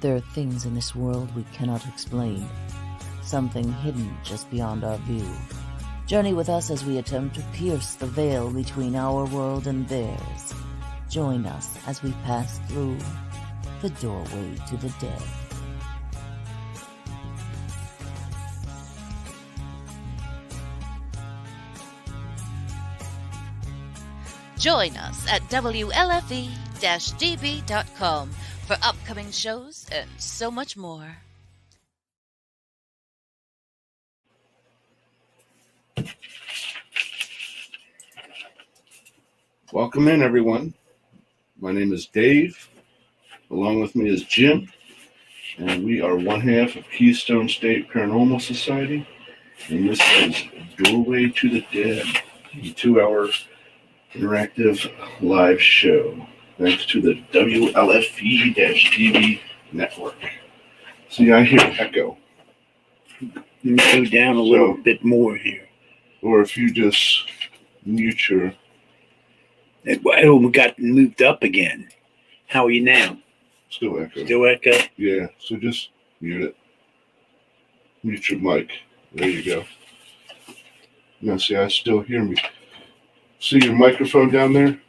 There are things in this world we cannot explain, something hidden just beyond our view. Journey with us as we attempt to pierce the veil between our world and theirs. Join us as we pass through the doorway to the dead. Join us at WLFE-DB.com for upcoming shows and so much more. Welcome in, everyone. My name is Dave. Along with me is Jim, and we are one half of Keystone State Paranormal Society, and this is Doorway to the Dead, a 2-hour interactive live show, thanks to the WLFE-TV network. See, I hear echo. You go down a little bit more here. Or if you just mute your... Oh, we got moved up again. How are you now? Still echo. Still echo? Yeah, so just mute it. Mute your mic. There you go. Now, see, I still hear me. See your microphone down there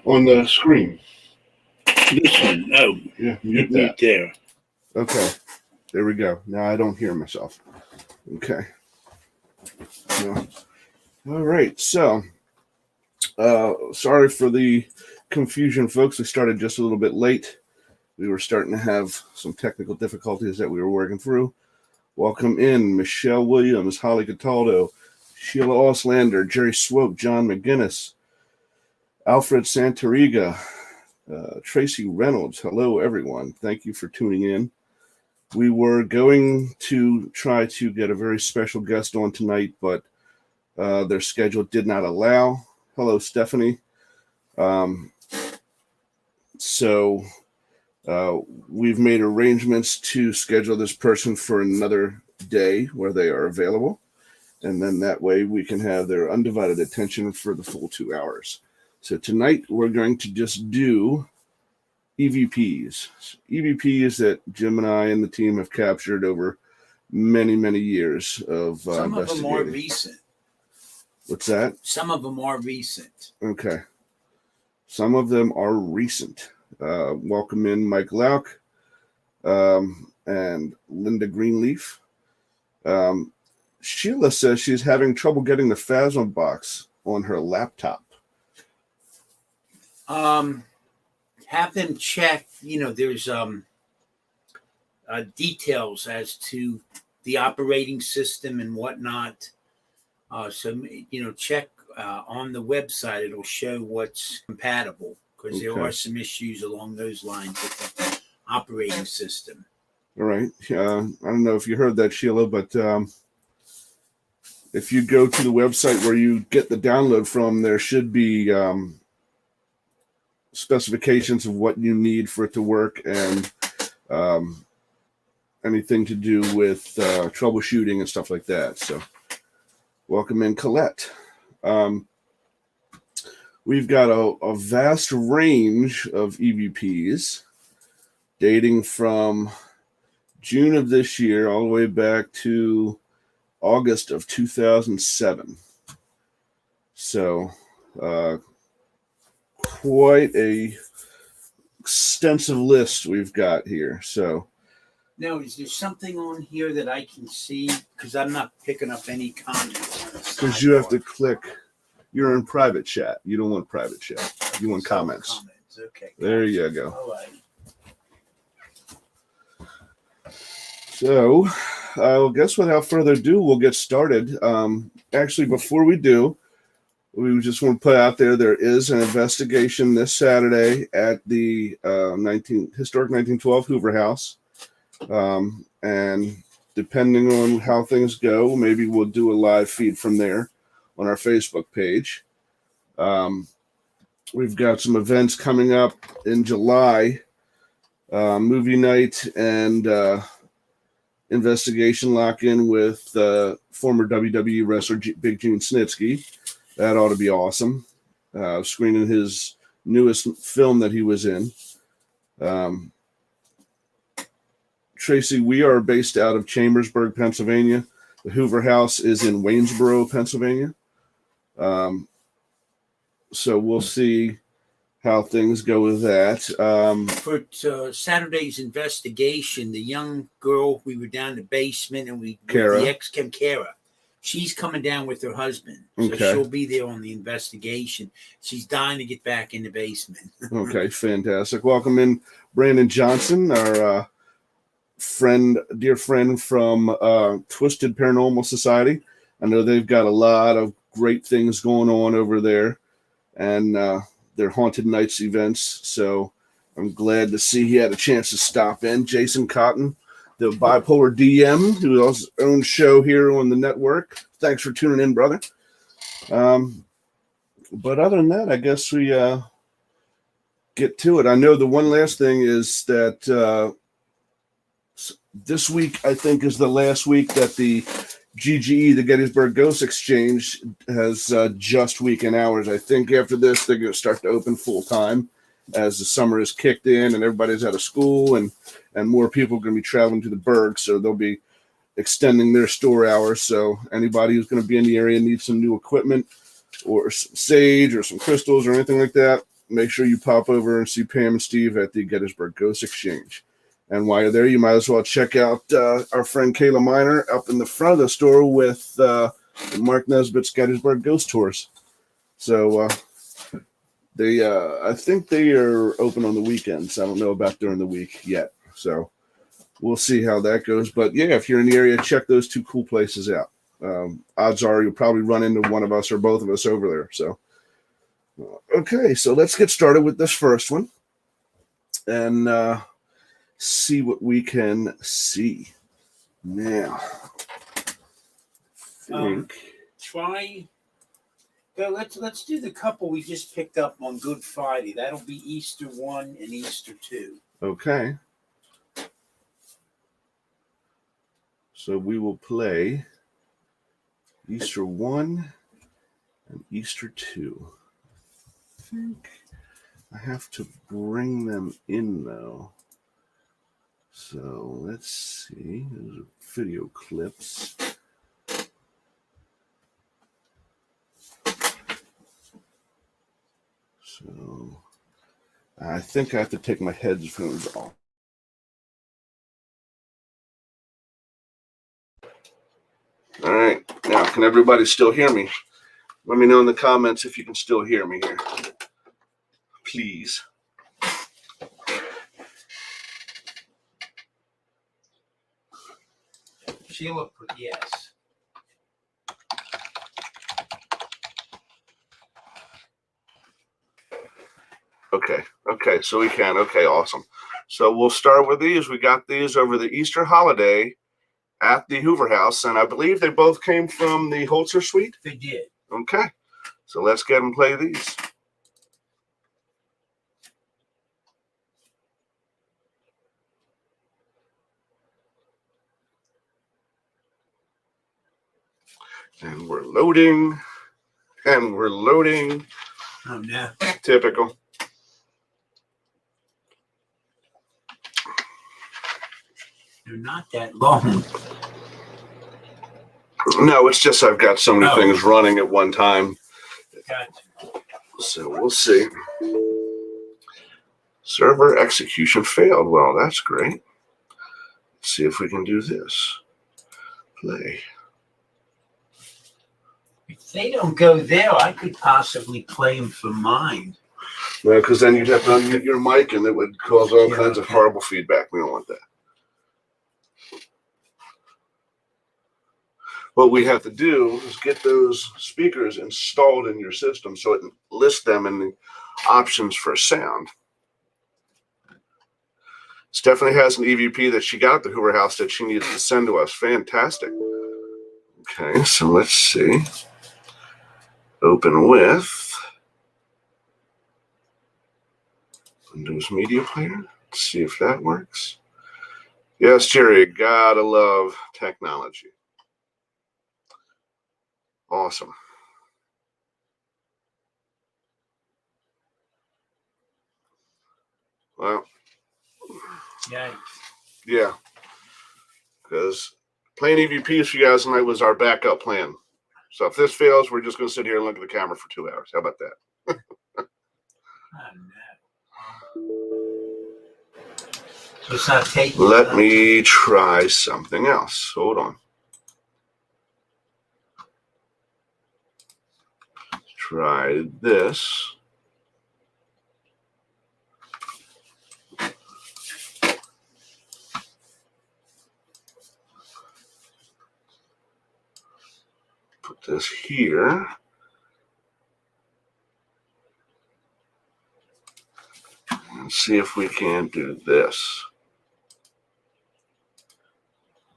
on the screen? This one. Oh. Yeah, mute that. There. Okay. There we go. Now I don't hear myself. Okay. Yeah. All right. So, sorry for the confusion, folks. We started just a little bit late. We were starting to have some technical difficulties that we were working through. Welcome in Michelle Williams, Holly Cataldo, Sheila Auslander, Jerry Swope, John McGinnis, Alfred Santariga, Tracy Reynolds. Hello, everyone. Thank you for tuning in. We were going to try to get a very special guest on tonight, but their schedule did not allow. Hello, Stephanie. So we've made arrangements to schedule this person for another day where they are available. And then that way we can have their undivided attention for the full 2 hours. So tonight we're going to just do EVPs. EVPs that Jim and I and the team have captured over many, many years of Some of them are investigating. recent. What's that? Some of them are recent. Okay. Some of them are recent. Welcome in Mike Lauk and Linda Greenleaf. Sheila says she's having trouble getting the Phasma box on her laptop. Have them check, there's details as to the operating system and whatnot. So, check on the website. It'll show what's compatible because there are some issues along those lines with the operating system. All right. I don't know if you heard that, Sheila, but if you go to the website where you get the download from, there should be specifications of what you need for it to work and anything to do with troubleshooting and stuff like that. So welcome in, Colette. We've got a vast range of EVPs dating from June of this year all the way back to August of 2007. So quite a extensive list we've got here. So now, is there something on here that I can see? Because I'm not picking up any comments. Because you have to click. You're in private chat. You don't want private chat. You want comments. Okay. There you go. All right. So, I guess without further ado, we'll get started. Actually, before we do, we just want to put out there is an investigation this Saturday at the historic 1912 Hoover House. And depending on how things go, maybe we'll do a live feed from there on our Facebook page. We've got some events coming up in July, movie night and investigation lock-in with former WWE wrestler Big Gene Snitsky. That ought to be awesome. Screening his newest film that he was in. Tracy, we are based out of Chambersburg, Pennsylvania. The Hoover House is in Waynesboro, Pennsylvania. So we'll see how things go with that. For Saturday's investigation, the young girl, we were down in the basement and Kara. the ex-Kim Kara. She's coming down with her husband. So Okay. she'll be there on the investigation. She's dying to get back in the basement. Okay, fantastic. Welcome in Brandon Johnson, our dear friend from Twisted Paranormal Society. I know they've got a lot of great things going on over there, and their Haunted Nights events. So I'm glad to see he had a chance to stop in. Jason Cotton, the Bipolar DM, who has his own show here on the network. Thanks for tuning in, brother. But other than that, I guess we get to it. I know the one last thing is that this week, I think, is the last week that the GGE, the Gettysburg Ghost Exchange, has just weekend hours. I think after this, they're going to start to open full time as the summer is kicked in and everybody's out of school and more people are going to be traveling to the Berg. So they'll be extending their store hours. So anybody who's going to be in the area needs some new equipment or some sage or some crystals or anything like that, make sure you pop over and see Pam and Steve at the Gettysburg Ghost Exchange. And while you're there, you might as well check out our friend Kayla Miner up in the front of the store with Mark Nesbitt's Gettysburg Ghost Tours. So I think they are open on the weekends. I don't know about during the week yet. So we'll see how that goes. But yeah, if you're in the area, check those two cool places out. Odds are you'll probably run into one of us or both of us over there. So, okay, so let's get started with this first one. And see what we can see now. Let's do the couple we just picked up on Good Friday. That'll be Easter 1 and Easter 2. Okay. So we will play Easter 1 and Easter 2. I think I have to bring them in though. So let's see. Those are video clips. So I think I have to take my headphones off. All right. Now, can everybody still hear me? Let me know in the comments if you can still hear me here. Please. Sheila put yes. Okay, so we can. Okay, awesome. So we'll start with these. We got these over the Easter holiday at the Hoover House, and I believe they both came from the Holzer Suite. They did. Okay, so let's get and play these. And we're loading. And we're loading. Oh, no. Typical. They're not that long. No, it's just I've got so many things running at one time. Gotcha. So we'll see. Server execution failed. Well, that's great. Let's see if we can do this. Play. If they don't go there, I could possibly play them for mine. No, because then you'd have to unmute your mic and it would cause all kinds of horrible feedback. We don't want that. What we have to do is get those speakers installed in your system so it lists them in the options for sound. Stephanie has an EVP that she got at the Hoover House that she needs to send to us. Fantastic. Okay, so let's see. Open with Windows Media Player. Let's see if that works. Yes, Jerry, gotta love technology. Awesome. Well, Yeah. yeah. because playing EVPs for you guys tonight was our backup plan. So if this fails, we're just going to sit here and look at the camera for 2 hours. How about that? It's not taking. Let me try something else. Hold on. Try this. Put this here. And see if we can do this.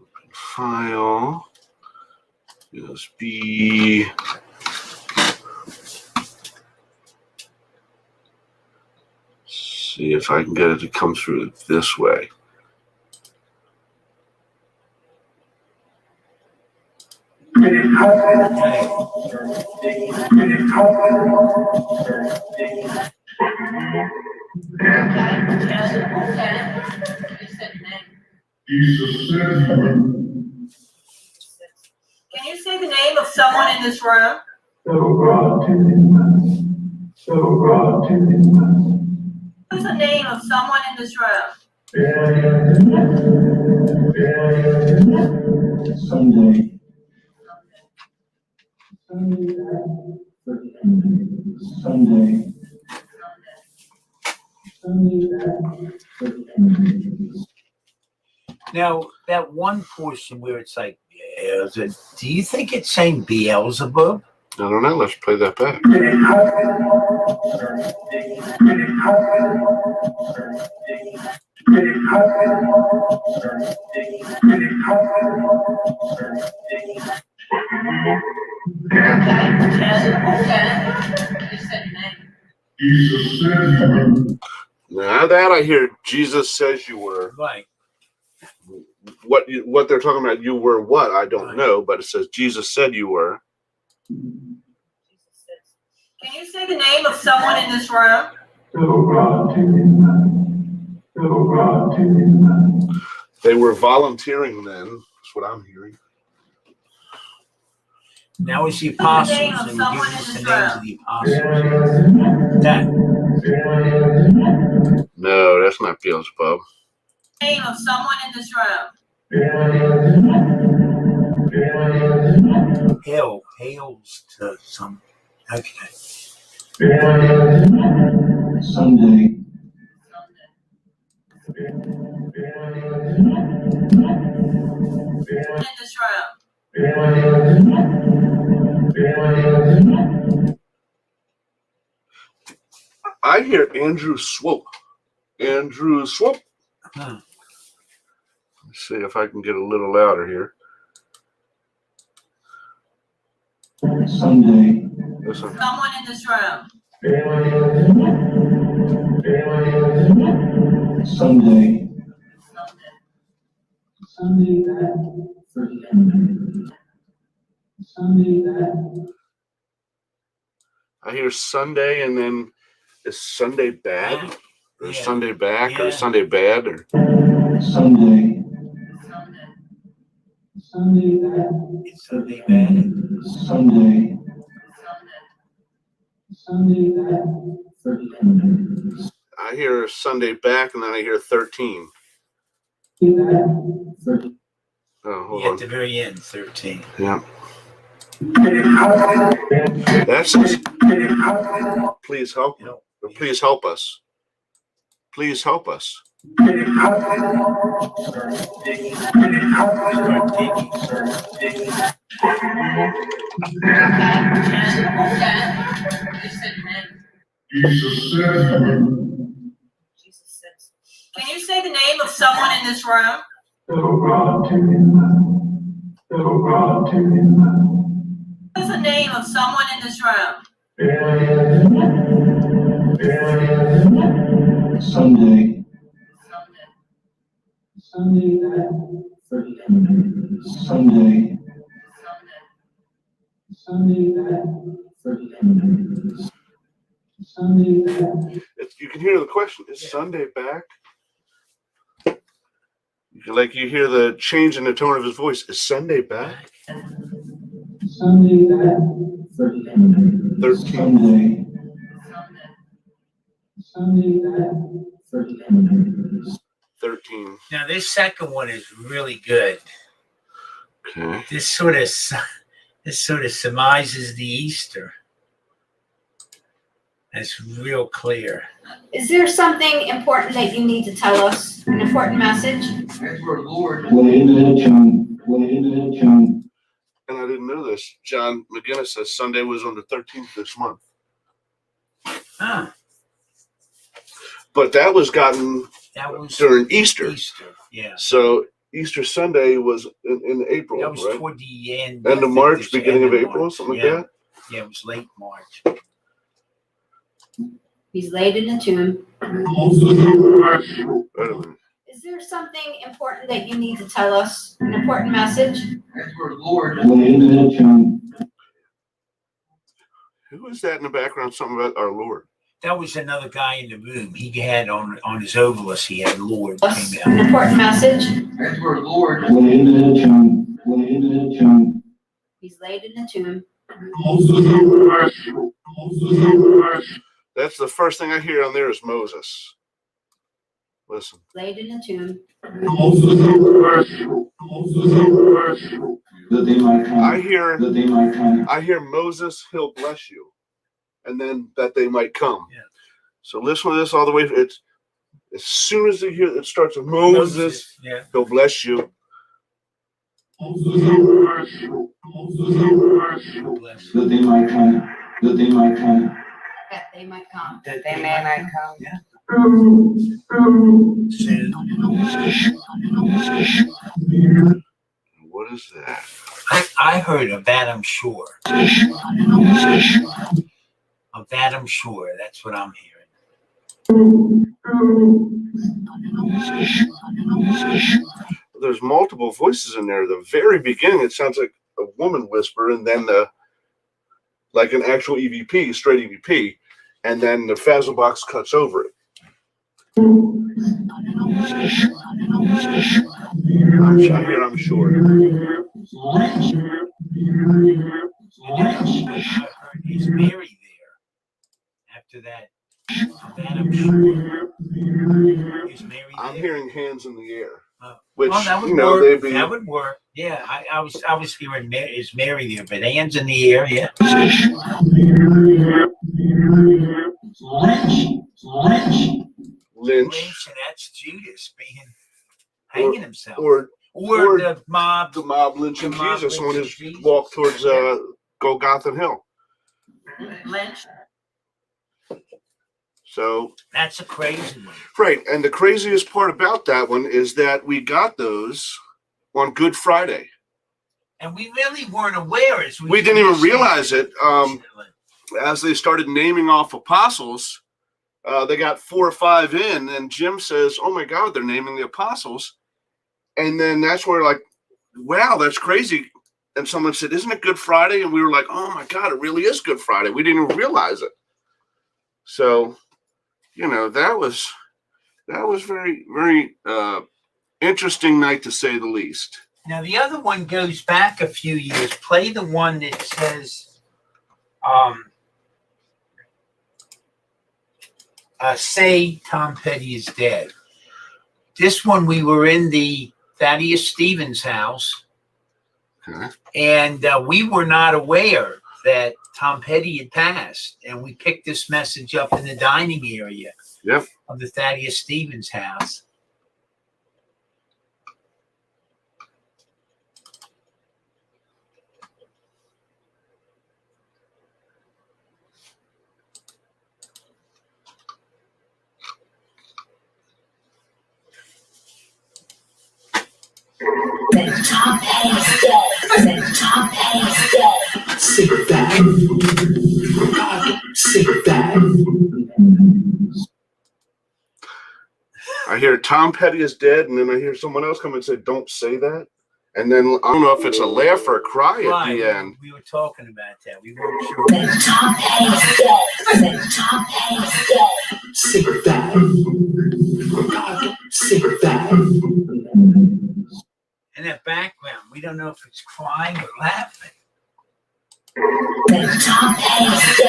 Open file. USB. See if I can get it to come through this way. Can you say the name of someone in this room? What's the name of someone in this room? Sunday. Now, that one portion where it's like, do you think it's saying Beelzebub? I don't know. Let's play that back. Now that I hear Jesus says you were. Right. What they're talking about, you were what? I don't know, but it says Jesus said you were. Can you say the name of someone in this room? They were volunteering then. That's what I'm hearing. Now it's the apostles. Name of And we someone give us in the this names room. of the apostles. That. No, that's not Beelzebub. Name of someone in this room. Hails to some. Okay. Sunday. In this room. I hear Andrew Swope. Andrew Swope. Huh. Let's see if I can get a little louder here. Sunday. Listen. Someone in this room. Sunday. I hear Sunday, and then is Sunday bad? Or Yeah. Sunday back? Or Yeah. Sunday bad? Or Sunday. It's Sunday bad. Sunday. I hear Sunday back, and then I hear 13. Oh, hold Yeah, on. at the very end, 13. Yeah. That says, please help. Or please help us. Please help us. Start digging. Can you say the name of someone in this room? What's the name of someone in this room? Sunday. You can hear the question. Is Sunday back? Like you hear the change in the tone of his voice. Is Sunday back? Sunday back. 13. Sunday. Sunday back. 13. Now this second one is really good. Okay. This sort of surmises the Easter. That's real clear. Is there something important that you need to tell us? An important message? Wait a minute, John. Wait a minute, John. And I didn't know this. John McGinnis says Sunday was on the 13th this month. Huh. But that was gotten That was during Easter. Easter. Yeah. So Easter Sunday was in April, That was right? toward the end. End of March, beginning of End April, March. something Yeah. like that? Yeah, it was late March. He's laid in a tomb. Wait a minute. Is there something important that you need to tell us? An important message? Wait a minute, John. Who is that in the background? Something about our Lord. That was another guy in the room. He had on his ovilus, he had Lord Us? came An out. important message? Wait a minute, John. Wait a minute, John. He's laid in a tomb. That's the first thing I hear on there is Moses. Listen. Laid in a tomb. That they might come. I hear That they might come. Moses, he'll bless you. And then that they might come. Yeah. So listen to this all the way. It's as soon as you hear it starts with Moses, Yeah. he'll bless you. Bless. That they might come. That they might come. That they might come. That They may not come. Yeah. What is that? I heard of that, I'm sure. Of that, I'm sure. That's what I'm hearing. There's multiple voices in there. The very beginning, it sounds like a woman whisper, and then like an actual EVP, straight EVP, and then the Fazzle box cuts over it. I'm sure. I heard, is Mary there? After that, of that, I'm sure. Is Mary there? I'm hearing hands in the air, Oh. which Well, that would you know work. they'd be. That would work. Yeah, I was hearing is Mary there, but hands in the air, yeah. Lynch Lynch, and that's Judas being hanging himself, or or the mob. the mob lynching The mob Jesus on lynching his Jesus. walk towards Golgotha Hill. Lynch. So That's a crazy one. right, and the craziest part about that one is that we got those on Good Friday. And we really weren't aware as We didn't even understand realize it. As they started naming off apostles, they got 4 or 5 in, and Jim says, "Oh my God, they're naming the apostles," and then that's where like, wow, that's crazy. And someone said, "Isn't it Good Friday?" And we were like, "Oh my God, it really is Good Friday." We didn't even realize it. So, you know, that was very, very interesting night to say the least. Now the other one goes back a few years. Play the one that says, say Tom Petty is dead. This one, we were in the Thaddeus Stevens house, Okay. and we were not aware that Tom Petty had passed. And we picked this message up in the dining area Yep. of the Thaddeus Stevens house. Tom Petty's dead. Tom Petty's dead. Sick of that. God, sick of that. I hear Tom Petty is dead, and then I hear someone else come and say, "Don't say that." And then I don't know if it's a laugh or a cry at the end. We were talking about that. We weren't sure. Tom Petty's dead. Tom Petty's dead. Sick of that. God, sick of that. And that background, we don't know if it's crying or laughing. The Tom Hanks Day.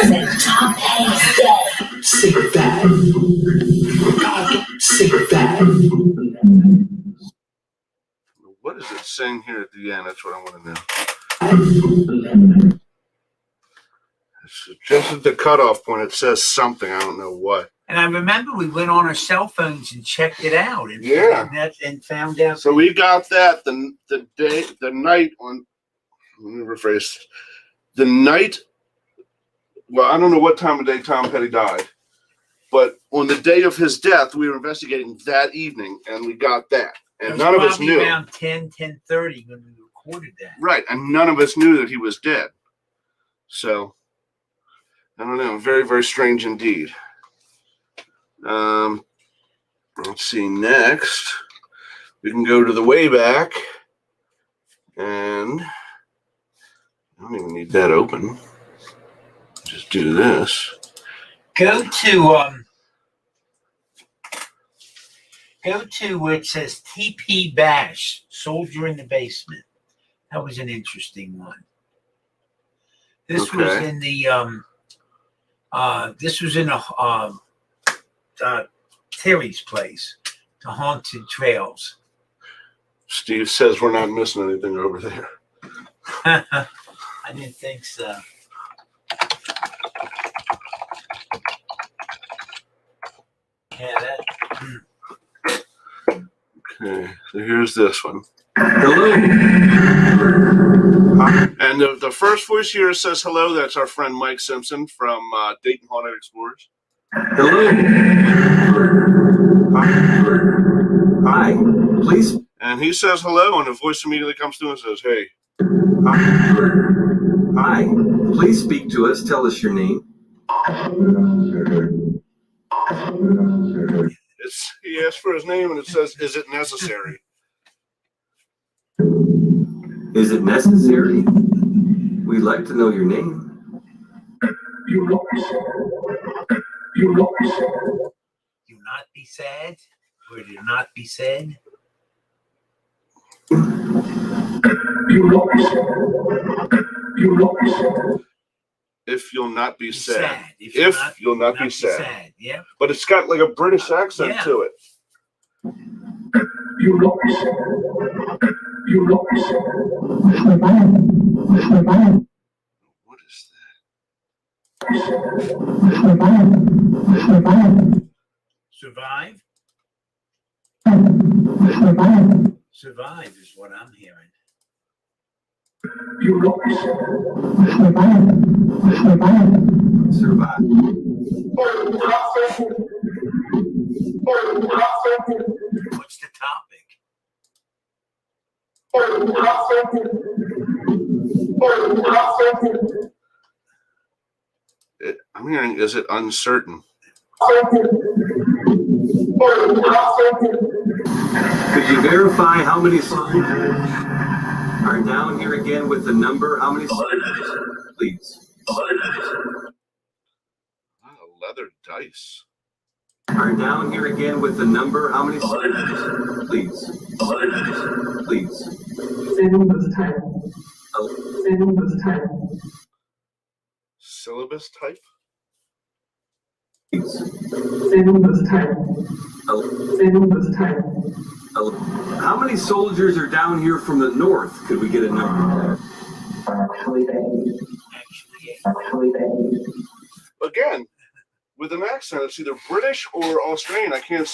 The Tom Hanks Day. Sick that. Sick that. What is it saying here at the end? That's what I want to know. It's just at the cutoff point. It says something. I don't know what. And I remember we went on our cell phones and checked it out. And, Yeah. and found out. So we got that the night on. Let me rephrase. The night. Well, I don't know what time of day Tom Petty died, but on the day of his death, we were investigating that evening, and we got that, and none of us knew. Around 10:30 when we recorded that. Right, and none of us knew that he was dead. So, I don't know. Very, very strange indeed. Let's see. Next, we can go to the Wayback, and I don't even need that open. Just do this. Go to where it says TP Bash, Soldier in the Basement. That was an interesting one. This was Okay. in the Terry's place, the Haunted Trails. Steve says we're not missing anything over there. I didn't think so. Yeah, that. Okay, so here's this one. Hello. And the first voice here says hello. That's our friend Mike Simpson from Dayton Haunted Explorers. Hello. Hi. Please. And he says hello, and the voice immediately comes through and says, hey. Hi. Please speak to us. Tell us your name. He asks for his name, and it says, is it necessary? Is it necessary? We'd like to know your name. Do not be sad, or do not be said. If you'll not be sad. If you'll not be sad. Yeah. But it's got like a British accent Yeah. to it. What is that? Survive? Survive is what I'm hearing. Survive. What's the topic? I'm hearing, is it uncertain? Could you verify how many soldiers are down here again with the number? How many soldiers, please? Leather dice. Are down here again with the number? How many soldiers, please? Please. Syllabus type? How many soldiers are down here from the north? Could we get a number? Again, with an accent, it's either British or Australian. I can't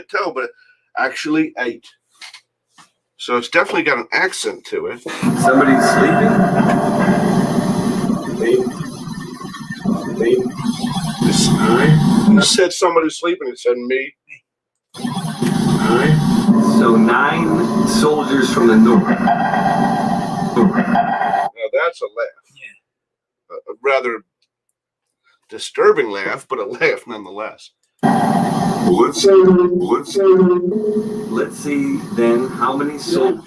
tell, but actually 8. So it's definitely got an accent to it. Somebody's sleeping? You said somebody's sleeping. It said me. So 9 soldiers from the north. Now that's a laugh. Yeah. A rather disturbing laugh, but a laugh nonetheless. Let's see then how many soldiers.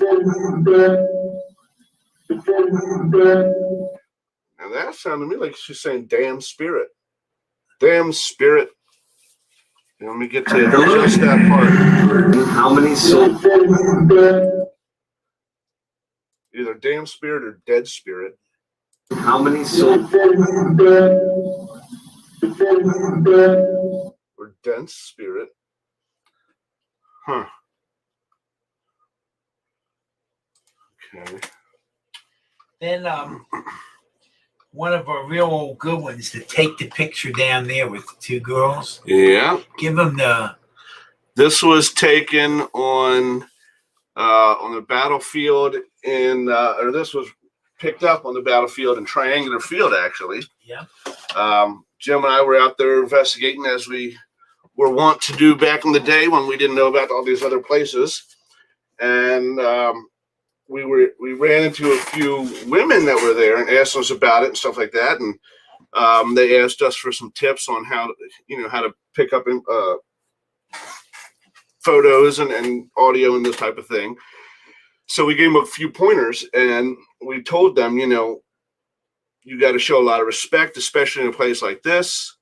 Now that sounded to me like she's saying damn spirit. Damn spirit. Let me get to just that part. How many soldiers? either damn spirit or dead spirit. How many souls? Or dense spirit. Huh. Okay. Then one of our real old good ones to take the picture down there with the two girls. Yeah. Give them the. This was taken on the battlefield or this was picked up on the battlefield in Triangular Field, actually. Yeah. Jim and I were out there investigating, as we were wont to do back in the day when we didn't know about all these other places, and we ran into a few women that were there and asked us about it and stuff like that, and they asked us for some tips on how to pick up photos and audio and this type of thing. So we gave them a few pointers, and we told them, you got to show a lot of respect, especially in a place like this.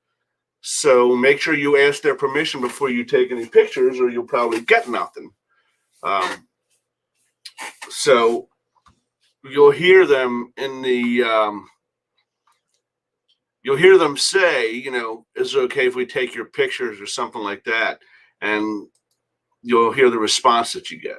So make sure you ask their permission before you take any pictures, or you'll probably get nothing. So you'll hear them you'll hear them say, is it okay if we take your pictures or something like that? And you'll hear the response that you get.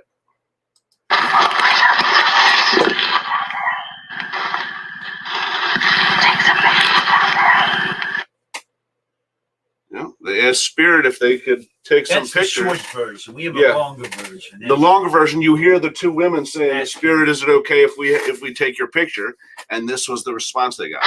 They asked Spirit if they could take some pictures. That's the short version. We have a longer version. The longer version, you hear the two women saying, Spirit, is it okay if we take your picture? And this was the response they got.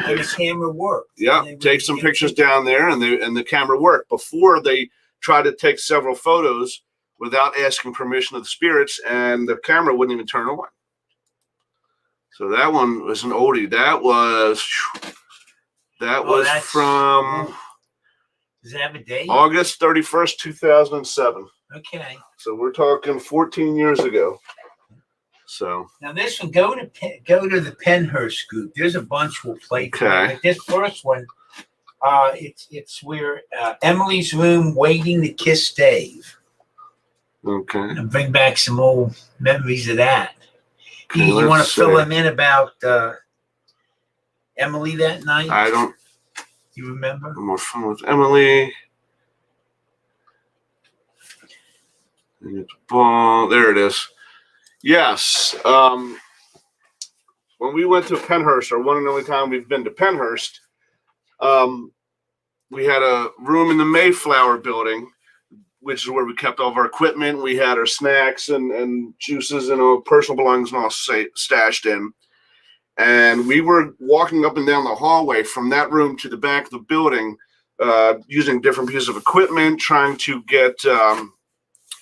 And the camera worked. Yeah, take some pictures down there, and the camera worked. Before, they tried to take several photos without asking permission of the spirits, and the camera wouldn't even turn on. So that one was an oldie. That was from. Does it have a date? August 31st, 2007. Okay. So we're talking 14 years ago. So now this one, go to the Penhurst group. There's a bunch we'll play. Okay. But this first one, it's where Emily's room waiting to kiss Dave. Okay. And bring back some old memories of that. Okay, you want to see. fill him in about Emily that night? I don't. You remember? More fun with Emily. There it is. Yes. When we went to Penhurst, or one and only time we've been to Penhurst, we had a room in the Mayflower building, which is where we kept all of our equipment. We had our snacks and juices and our personal belongings and all stashed in. And we were walking up and down the hallway from that room to the back of the building, using different pieces of equipment, trying to get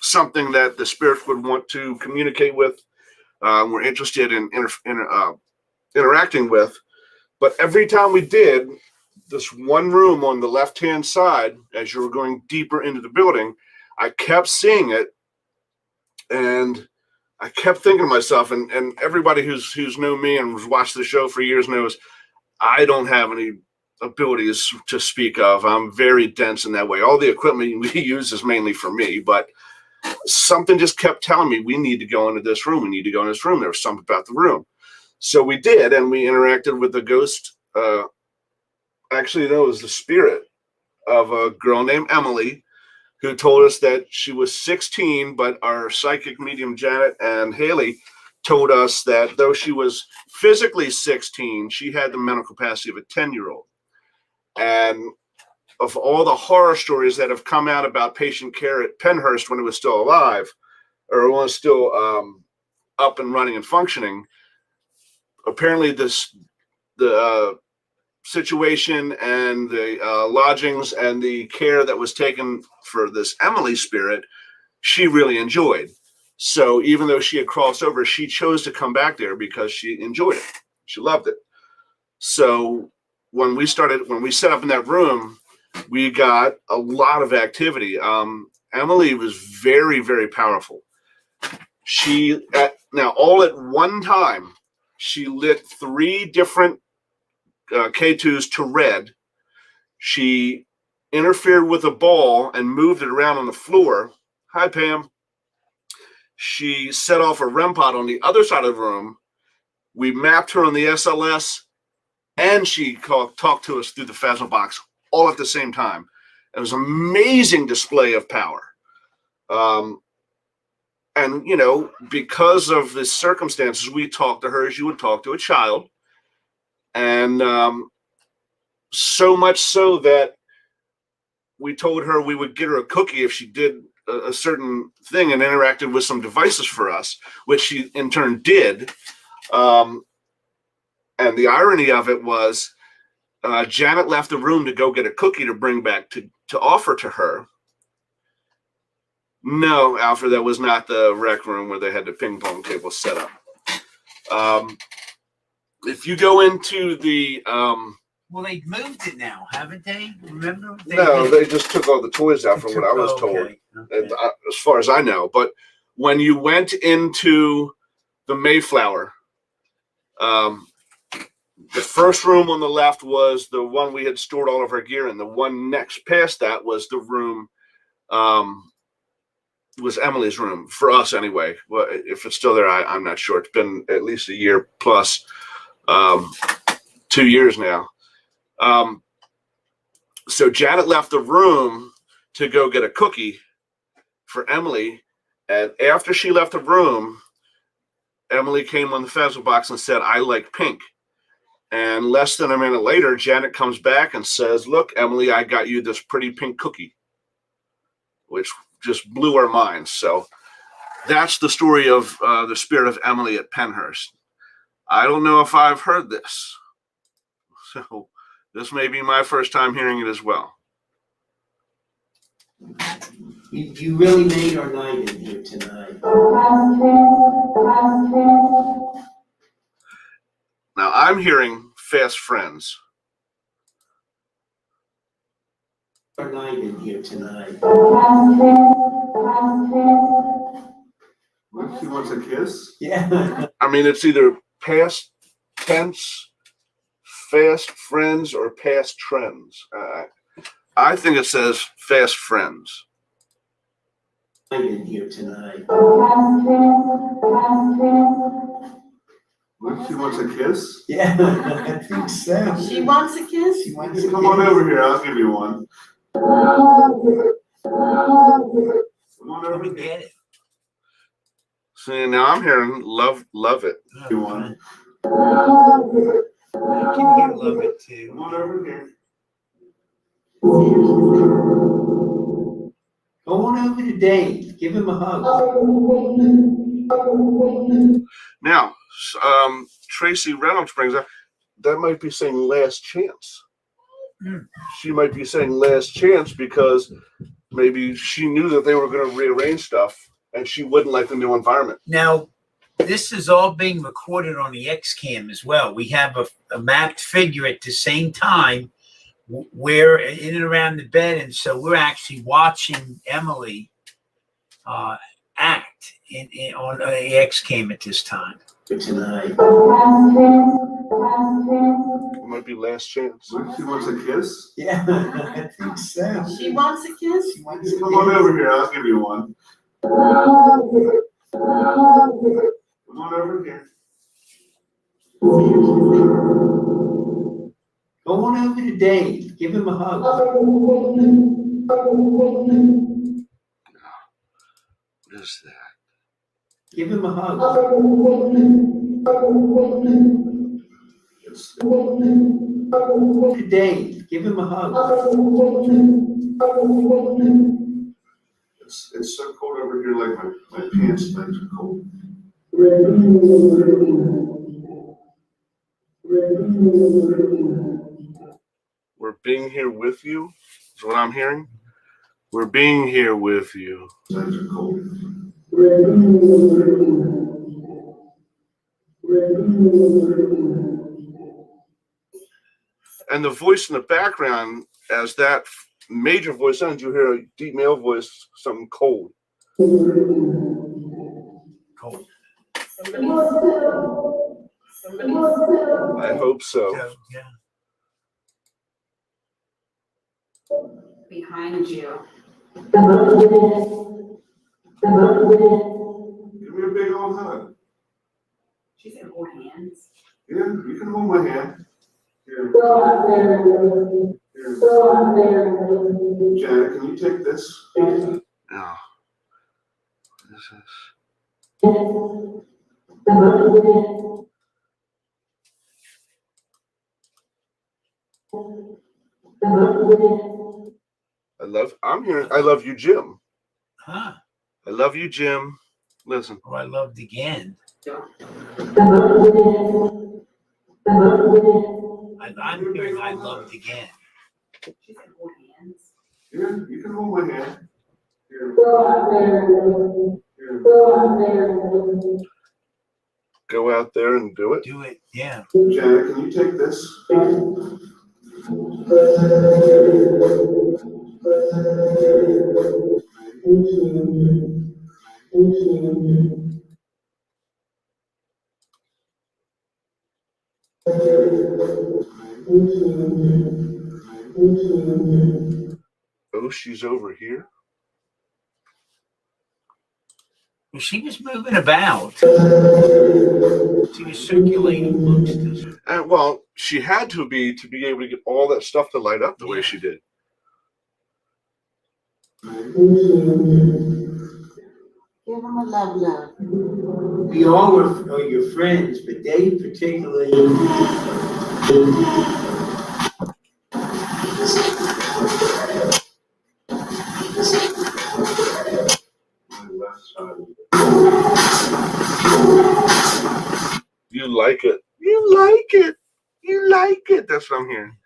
something that the spirits would want to communicate with, we're interested in interacting with. But every time we did, this one room on the left-hand side, as you were going deeper into the building, I kept seeing it, and I kept thinking to myself, and everybody who's known me and has watched the show for years knows, I don't have any abilities to speak of. I'm very dense in that way. All the equipment we use is mainly for me, but something just kept telling me, we need to go into this room. We need to go in this room. There was something about the room. So we did, and we interacted with the ghost. Actually, that was the spirit of a girl named Emily, who told us that she was 16, but our psychic medium, Janet and Haley, told us that though she was physically 16, she had the mental capacity of a 10-year-old. And of all the horror stories that have come out about patient care at Penhurst when it was still alive, or when it was still up and running and functioning, apparently the situation and the lodgings and the care that was taken for this Emily spirit, she really enjoyed. So even though she had crossed over, she chose to come back there because she enjoyed it. She loved it. So when we set up in that room, we got a lot of activity. Emily was very, very powerful. All at one time, she lit 3 different K2s to red. She interfered with a ball and moved it around on the floor. Hi, Pam. She set off a REM pod on the other side of the room. We mapped her on the SLS, and she talked to us through the Phasma box all at the same time. It was an amazing display of power. And, you know, because of the circumstances, we talked to her as you would talk to a child. And so much so that we told her we would get her a cookie if she did a certain thing and interacted with some devices for us, which she in turn did. And the irony of it was Janet left the room to go get a cookie to bring back to offer to her. No, Alfred, that was not the rec room where they had the ping pong table set up. If you go into the well, they moved it now, haven't they? Remember? They just took all the toys out from what I was told, Okay. and as far as I know. But when you went into the Mayflower, the first room on the left was the one we had stored all of our gear in. The one next past that was the room, was Emily's room, for us anyway. Well, if it's still there, I'm not sure. It's been at least a year plus, 2 years now. So Janet left the room to go get a cookie for Emily. And after she left the room, Emily came on the Phasma box and said, "I like pink." And less than a minute later, Janet comes back and says, "Look, Emily, I got you this pretty pink cookie," which just blew our minds. So that's the story of the spirit of Emily at Pennhurst. I don't know if I've heard this. So this may be my first time hearing it as well. You really made our night in here tonight. Now I'm hearing fast friends. Our night in here tonight. She wants a kiss? Yeah. I mean, it's either past tense, fast friends, or past trends. I think it says fast friends. Night in here tonight. She wants a kiss? Yeah, I think so. She wants a kiss? She wants to Come on over here, I'll give you one. Come on Let over me here. get it. See, now I'm hearing love it. You want it? I can hear love it too. Come on over here. Go on over to Dave. Give him a hug. Now, Tracy Reynolds brings up, that might be saying last chance. She might be saying last chance because maybe she knew that they were going to rearrange stuff and she wouldn't like the new environment. Now, this is all being recorded on the XCam as well. We have a mapped figure at the same time. We're in and around the bed, and so we're actually watching Emily act on the XCam at this time. Tonight. It might be last chance. She wants a kiss? Yeah, I think so. She wants a kiss? She wants to Come on over here, I'll give you one. Come on over here. Go on over to Dave. Give him a hug. What is that? Give him a hug. To Dave. Give him a hug. It's so cold over here, like my pants legs are cold. We're being here with you, is what I'm hearing. We're being here with you. Legs are cold. And the voice in the background, as that major voice ends, you hear a deep male voice, something cold. Cold. I hope so. Yeah. behind you. Give me a big old hug. She said hold hands. Yeah, you can hold my hand. Here. Here. Janet, can you take this? Yeah. This is. I'm here. I love you, Jim. Huh? I love you, Jim. Listen. Oh, I loved again. I'm hearing I loved again. She said hold hands. Yeah, you can hold my hand. Here. Here. Go out there and do it. Do it, yeah. Janet, can you take this? Oh, she's over here. Well, she was moving about. She was circulating amongst us. And well, she had to be able to get all that stuff to light up the way she did. Give him a love. We all are your friends, but Dave particularly. You like it. You like it. You like it. That's what I'm hearing.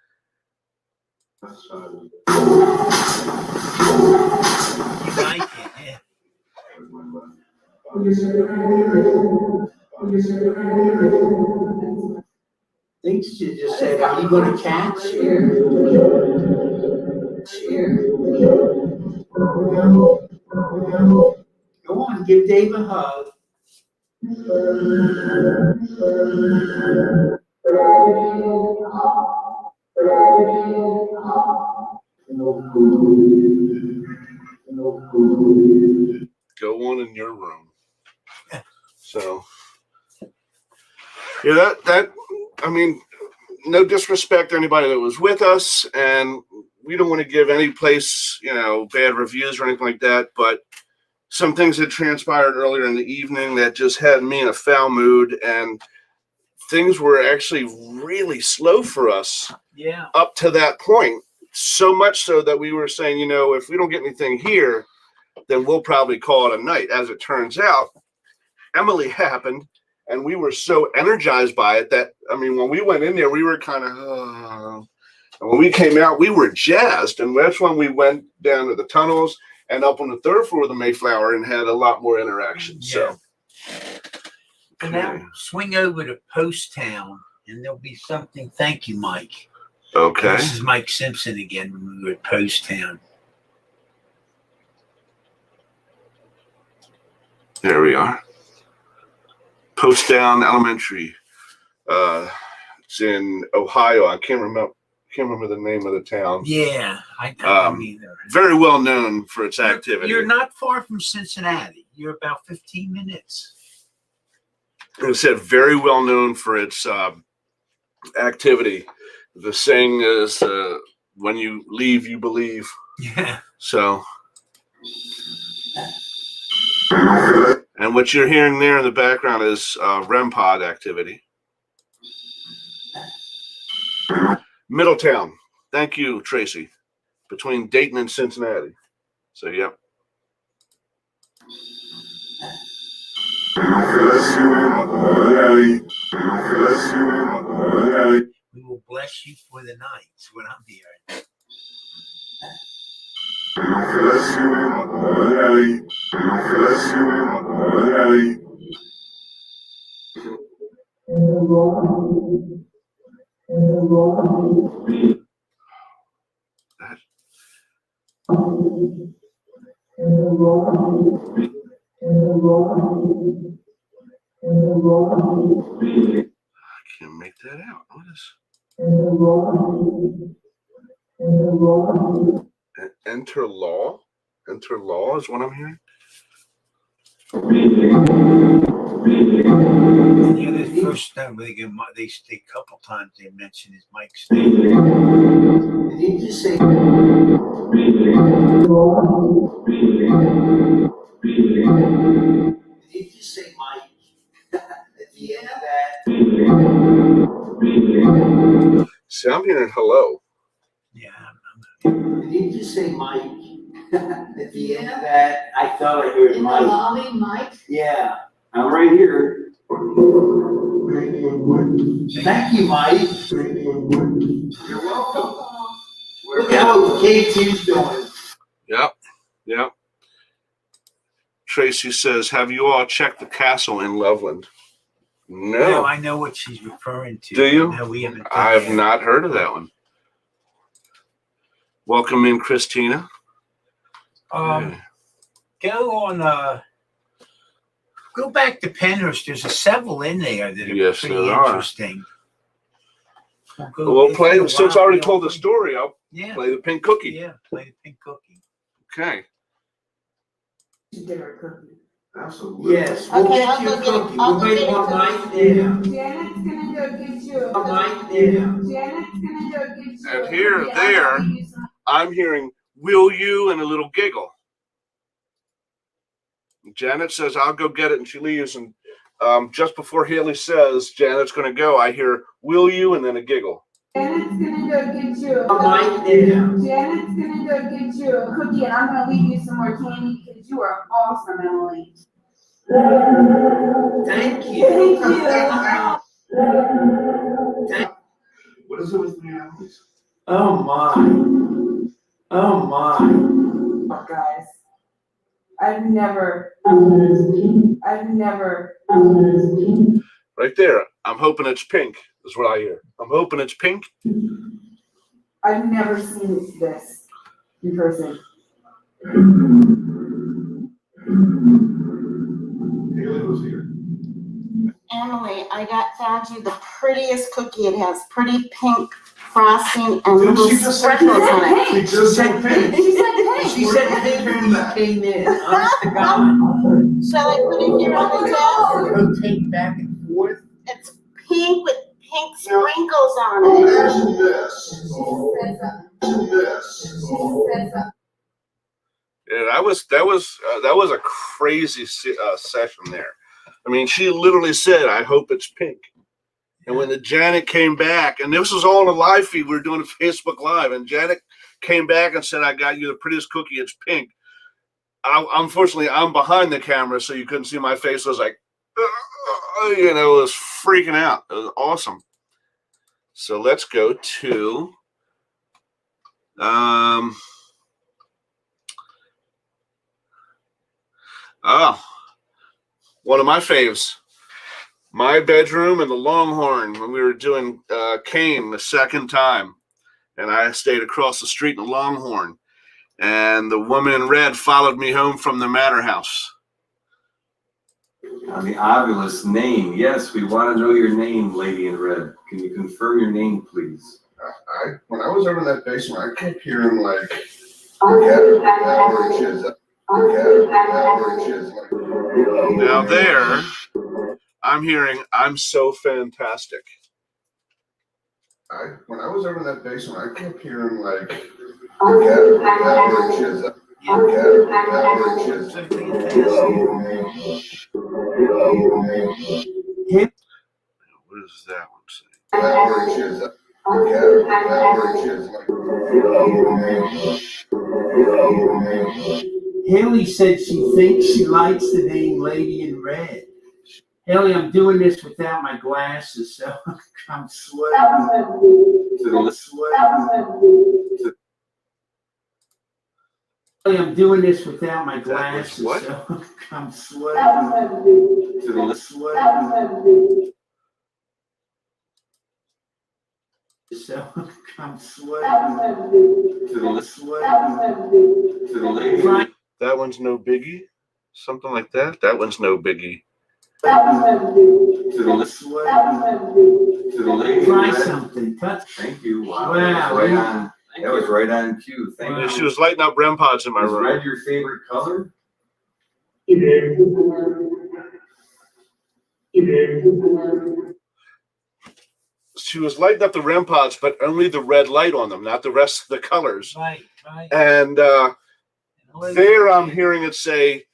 You like it, yeah. I think she just said, "Are you going to catch?" Go on, give Dave a hug. Go on in your room. So, yeah, that I mean, no disrespect to anybody that was with us, and we don't want to give any place, bad reviews or anything like that, but some things had transpired earlier in the evening that just had me in a foul mood, and things were actually really slow for us up to that point. So much so that we were saying, if we don't get anything here, then we'll probably call it a night. As it turns out, Emily happened, and we were so energized by it that, when we went in there, we were kind of, and when we came out, we were jazzed. And that's when we went down to the tunnels and up on the third floor of the Mayflower and had a lot more interaction. Yeah. So, And now swing over to Post Town, and there'll be something. Thank you, Mike. Okay. This is Mike Simpson again when we were at Post Town. There we are. Post Town Elementary. It's in Ohio. I can't remember the name of the town. Yeah, I don't either. Very well known for its activity. You're not far from Cincinnati. You're about 15 minutes. It said very well known for its activity. The saying is, when you leave, you believe. Yeah. So, and what you're hearing there in the background is REM pod activity. Middletown. Thank you, Tracy. Between Dayton and Cincinnati. So, yep. We will bless you for the night. That's what I'm hearing. I can't make that out. What is? Enter law? Enter law is what I'm hearing? Yeah, the first time they a couple times they mentioned his Mike's name. Did he just say? Did he just say Mike? At the end of that. See, I'm hearing hello. Yeah. Did he just say Mike? At the end of that, I thought I heard In the Mike. lobby, Mike? Yeah, I'm right here. Thank you, Mike. You're welcome. Look how KT's doing. Yep. Tracy says, have you all checked the castle in Loveland? No. I know what she's referring to. Do you? No, we haven't. I have not heard of that one. Welcome in, Christina. Go back to Penhurst. There's several in there that are Yes, pretty there are. interesting. We'll play, since I already told the story, I'll play the pink cookie. Yeah, play the pink cookie. Okay. She did her cookie. Absolutely. Yes, we'll we'll get get you you a cookie. We'll make one right there. Janet's gonna go get you a One right there. Janet's gonna go get you And here, there, I'm hearing, will you, and a little giggle. Janet says, I'll go get it, and she leaves. And just before Haley says Janet's going to go, I hear, will you, and then a giggle. Janet's gonna go get you a One right there. Janet's gonna go get you a cookie, and I'm gonna leave you some more candy because you are awesome, Emily. Thank you. What is it with me, Alex? Oh my. Oh my. Oh, guys. I've never. Right there. I'm hoping it's pink, is what I hear. I'm hoping it's pink. I've never seen this in person. Haley was here. Emily, found you the prettiest cookie. It has pretty pink frosting and little sprinkles on it. She just said pink. She said pink. She said pink when you came in. Honest to God. Shall I put it here on the desk? Rotate back and forth. It's pink with pink sprinkles on it. Yeah, that was a crazy session there. I mean, she literally said, I hope it's pink. And when the Janet came back, and this was all on a live feed, we were doing a Facebook Live, and Janet came back and said, I got you the prettiest cookie, it's pink. Unfortunately, I'm behind the camera, so you couldn't see my face. I was like, it was freaking out. It was awesome. So let's go to one of my faves, my bedroom and the Longhorn, when we were doing Kane the second time, and I stayed across the street in the Longhorn, and the woman in red followed me home from the Manor House. The obvious name. Yes, we want to know your name, lady in red. Can you confirm your name, please? When I was over in that basement, I kept hearing like, now there, I'm hearing, I'm so fantastic. When I was over in that basement, I kept hearing like, what does that one say? Haley said she thinks she likes the name Lady in Red. Haley, I'm doing this without my glasses, so I'm sweating. Haley, I'm doing this without my glasses, so I'm sweating. So I'm sweating. That one's no biggie? Something like that? That one's no biggie. Try something. Thank you. Wow. Wow. Right on. That was right on cue. Thank you. She was lighting up REM pods in my Is room. red your favorite color? She was lighting up the REM pods, but only the red light on them, not the rest of the colors. Right. And there I'm hearing it say,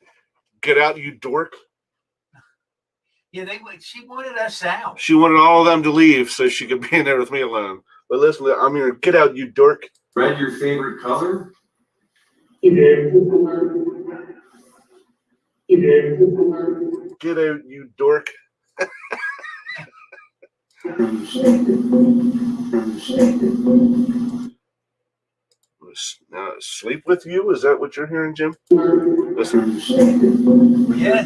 "Get out, you dork." Yeah, she wanted us out. She wanted all of them to leave so she could be in there with me alone. But listen, I'm hearing, "Get out, you dork." Red your favorite color? Get out, you dork. Now, sleep with you? Is that what you're hearing, Jim? Listen. Yeah.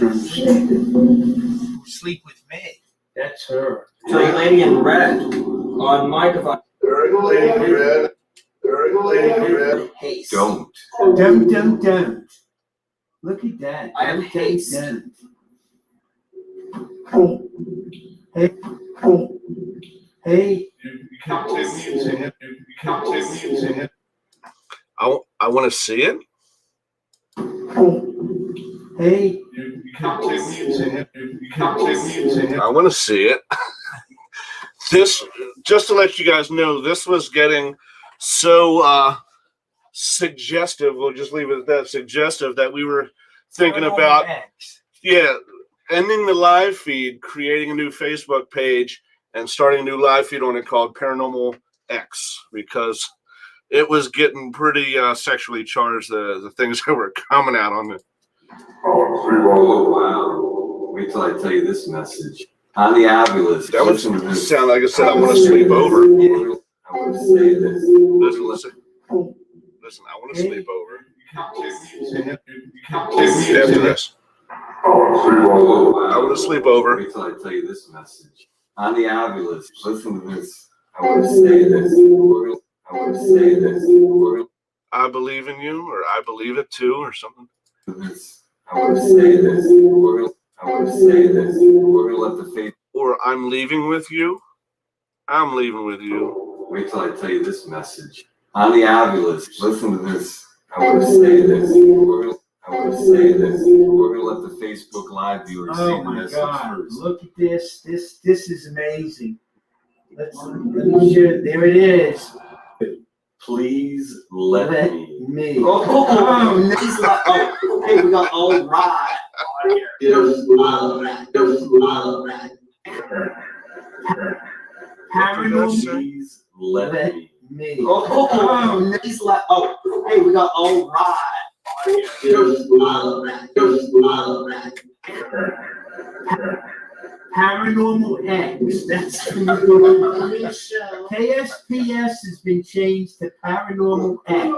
Sleep with me. That's her. So you lady in red on my device. There you lady in red. There you lady in red. Haste. Don't. Don't. Look at that. I have haste. Hey. I want to see it. Hey. I want to see it. This, just to let you guys know, this was getting so suggestive. We'll just leave it at that. Suggestive that we were thinking about, ending the live feed, creating a new Facebook page, and starting a new live feed on it called Paranormal X, because it was getting pretty sexually charged, the things that were coming out on it. Oh, wow. Wait till I tell you this message. On the Ovilus. That would sound like I said, I want to sleep over. I want to say this. Listen. Listen, I want to sleep over. After this. Oh, wow. I want to sleep over. Wait till I tell you this message. On the Ovilus. Listen to this. I want to say this. I want to say this. I believe in you, or I believe it too, or something. I want to say this. I want to say this. We're going to let the faith. Or I'm leaving with you. I'm leaving with you. Wait till I tell you this message. On the Ovilus. Listen to this. I want to say this. I want to say this. We're going to let the Facebook Live viewers see the message first. Look at this. This is amazing. Let me share. There it is. Please let me. Please let. Oh, hey, we got all right on here. Paranormal. Please let me. Please let. Oh, hey, we got all right on here. Paranormal X. That's KSPS has been changed to Paranormal X.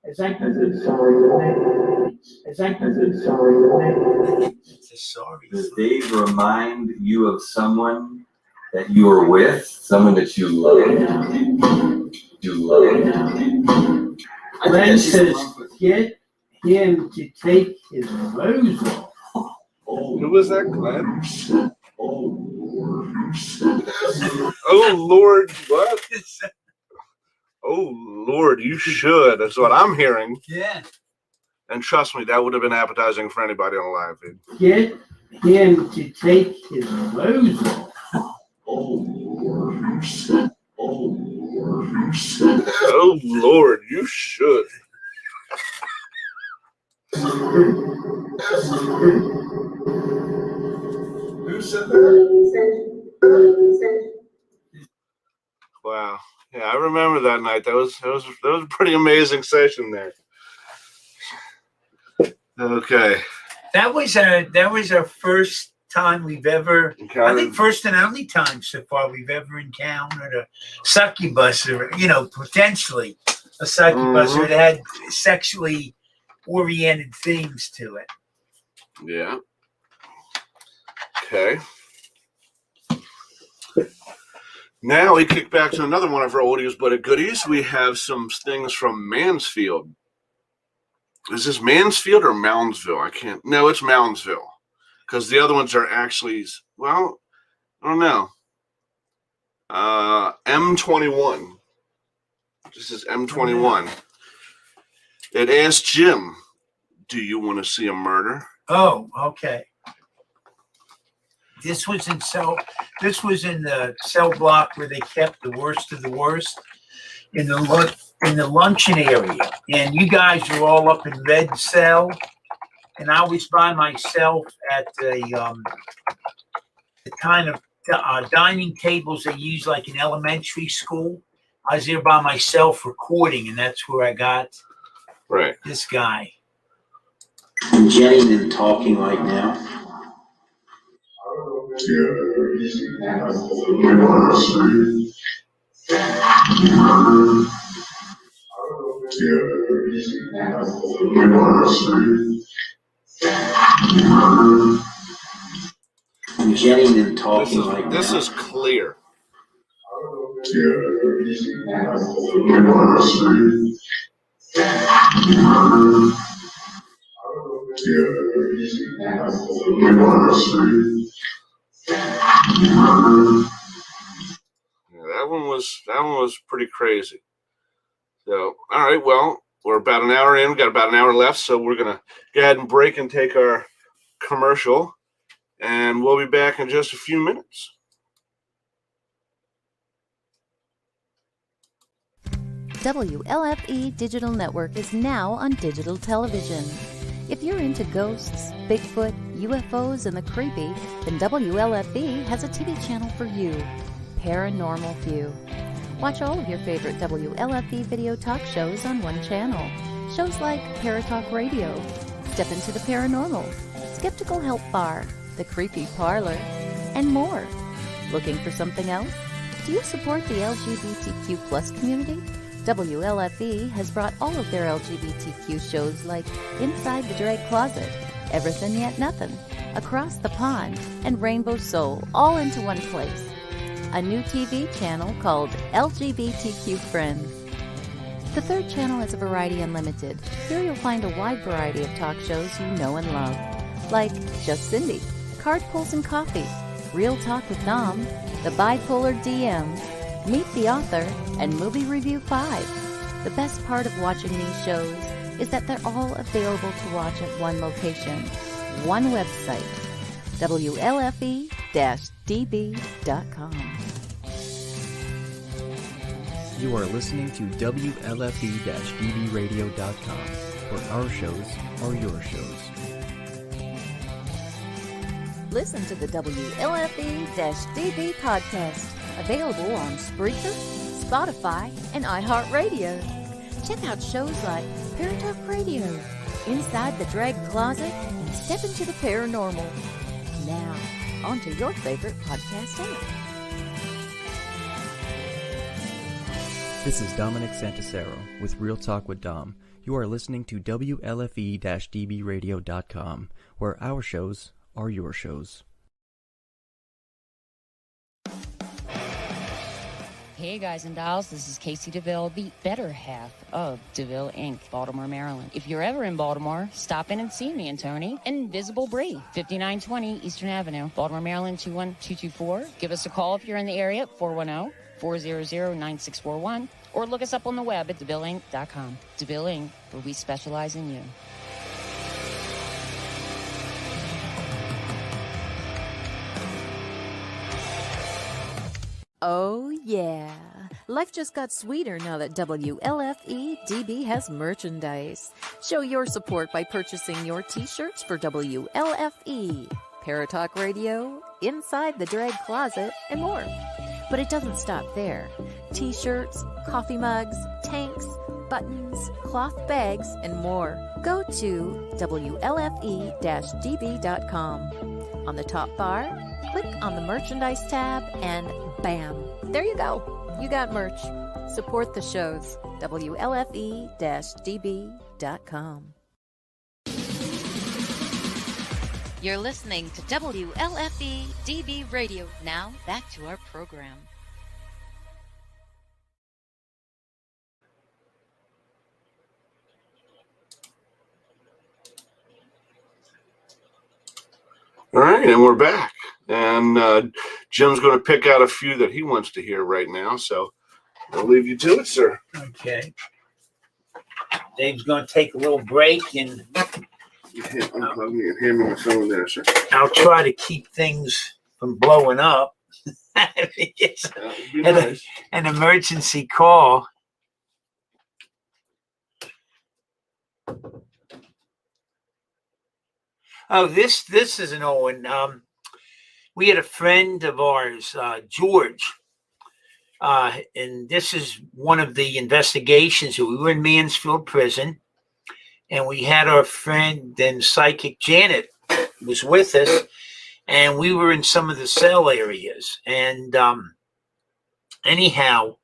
As I Does Dave remind you of someone that you were with, someone that you love? Glenn says, get him to take his clothes off. Who was that, Glenn? Oh, Lord, what? Oh, Lord, you should. That's what I'm hearing. Yeah. And trust me, that would have been appetizing for anybody on the live feed. Get him to take his clothes off. Oh, Lord, you should. Who said that? Wow. Yeah, I remember that night. That was a pretty amazing session there. Okay. That was our first time we've ever, I think first and only time so far we've ever encountered a succubus, or potentially a succubus that had sexually oriented themes to it. Yeah. Okay. Now we kick back to another one of our oldies but a goodies. We have some things from Mansfield. Is this Mansfield or Moundsville? No, it's Moundsville. Because the other ones are actually, well, I don't know. M21. This is M21. It asked Jim, do you want to see a murder? Oh, okay. This was in the cell block where they kept the worst of the worst in the luncheon area. And you guys are all up in red cell. And I was by myself at the kind of dining tables they use like in elementary school. I was there by myself recording, and that's where I got this guy. And Jenny been talking right now. And Jenny been talking right now. This is clear. That one was pretty crazy. So, all right, well, we're about an hour in. We've got about an hour left, so we're gonna go ahead and break and take our commercial, and we'll be back in just a few minutes. WLFE Digital Network is now on digital television. If you're into ghosts, Bigfoot, UFOs, and the creepy, then WLFE has a TV channel for you, Paranormal View. Watch all of your favorite WLFE video talk shows on one channel. Shows like Paratalk Radio, Step Into the Paranormal, Skeptical Help Bar, The Creepy Parlor, and more. Looking for something else? Do you support the LGBTQ plus community? WLFE has brought all of their LGBTQ shows like Inside the Drag Closet, Everything Yet Nothing, Across the Pond, and Rainbow Soul all into one place. A new TV channel called LGBTQ Friends. The third channel is Variety Unlimited. Here you'll find a wide variety of talk shows you know and love, like Just Cindy, Card Pulls and Coffee, Real Talk with Dom, The Bipolar DMs, Meet the Author, and Movie Review 5. The best part of watching these shows is that they're all available to watch at one location, one website, WLFE-DB.com. You are listening to WLFE-DBradio.com, where our shows are your shows. Listen to the WLFE-DB podcast, available on Spreaker, Spotify, and iHeartRadio. Check out shows like Paratalk Radio, Inside the Drag Closet, and Step Into the Paranormal. Now, on to your favorite podcast app. This is Dominic Santasero with Real Talk with Dom. You are listening to WLFE-DBradio.com, where our shows are your shows. Hey guys and dolls, this is Casey DeVille, the better half of DeVille Inc., Baltimore, Maryland. If you're ever in Baltimore, stop in and see me and Tony. Invisible Bree, 5920 Eastern Avenue, Baltimore, Maryland, 21224. Give us a call if you're in the area at 410-400-9641, or look us up on the web at DeVilleInc.com. DeVille Inc., where we specialize in you. Oh yeah, life just got sweeter now that WLFE-DB has merchandise. Show your support by purchasing your t-shirts for WLFE, Paratalk Radio, Inside the Drag Closet, and more. But it doesn't stop there. T-shirts, coffee mugs, tanks, buttons, cloth bags, and more. Go to WLFE-DB.com. On the top bar, click on the merchandise tab and bam, there you go. You got merch. Support the shows. WLFE-DB.com. You're listening to WLFE DB Radio. Now, back to our program. All right, and we're back. And Jim's going to pick out a few that he wants to hear right now. So I'll leave you to it, sir. Okay. Dave's going to take a little break, and Unplug me and hand me my phone there, sir. I'll try to keep things from blowing up. If it gets an emergency call. Oh, this is an old one. We had a friend of ours, George, and this is one of the investigations. We were in Mansfield Prison, and we had our friend, then psychic Janet, was with us, and we were in some of the cell areas. And anyhow,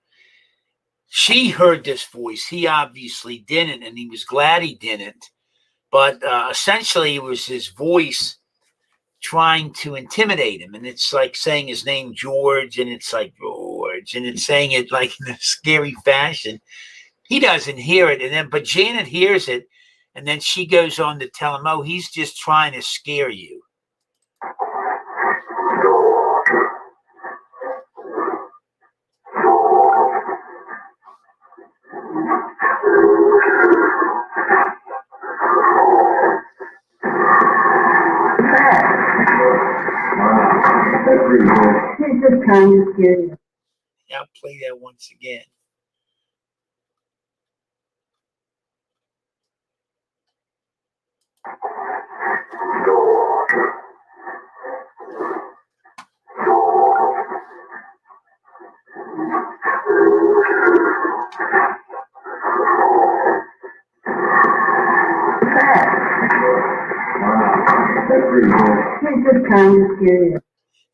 she heard this voice. He obviously didn't, and he was glad he didn't. But essentially, it was his voice trying to intimidate him. And it's like saying his name, George, and it's like, George, and it's saying it like in a scary fashion. He doesn't hear it. But Janet hears it, and then she goes on to tell him, oh, he's just trying to scare you. I'll play that once again.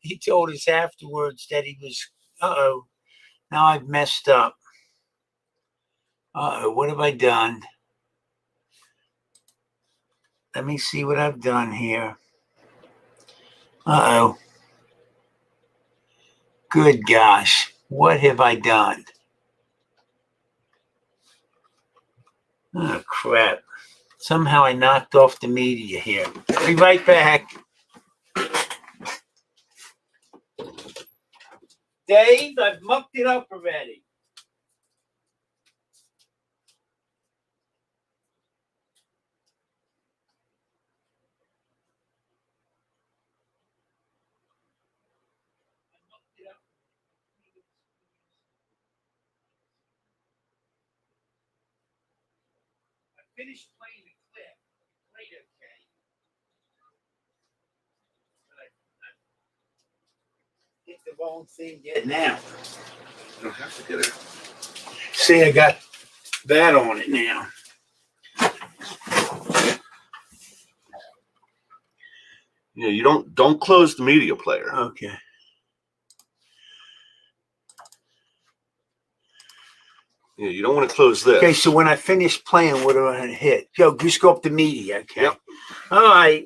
He told us afterwards that he was, uh-oh, now I've messed up. Uh-oh, what have I done? Let me see what I've done here. Uh-oh. Good gosh, what have I done? Oh, crap. Somehow I knocked off the media here. Be right back. Dave, I've mucked it up already. I finished playing the clip. Played okay. But I hit the wrong thing yet now. You don't have to get it. See, I got that on it now. Yeah, you don't close the media player. Okay. Yeah, you don't want to close this. Okay, so when I finish playing, what do I hit? Yo, just go up the media, okay? Yep. All right.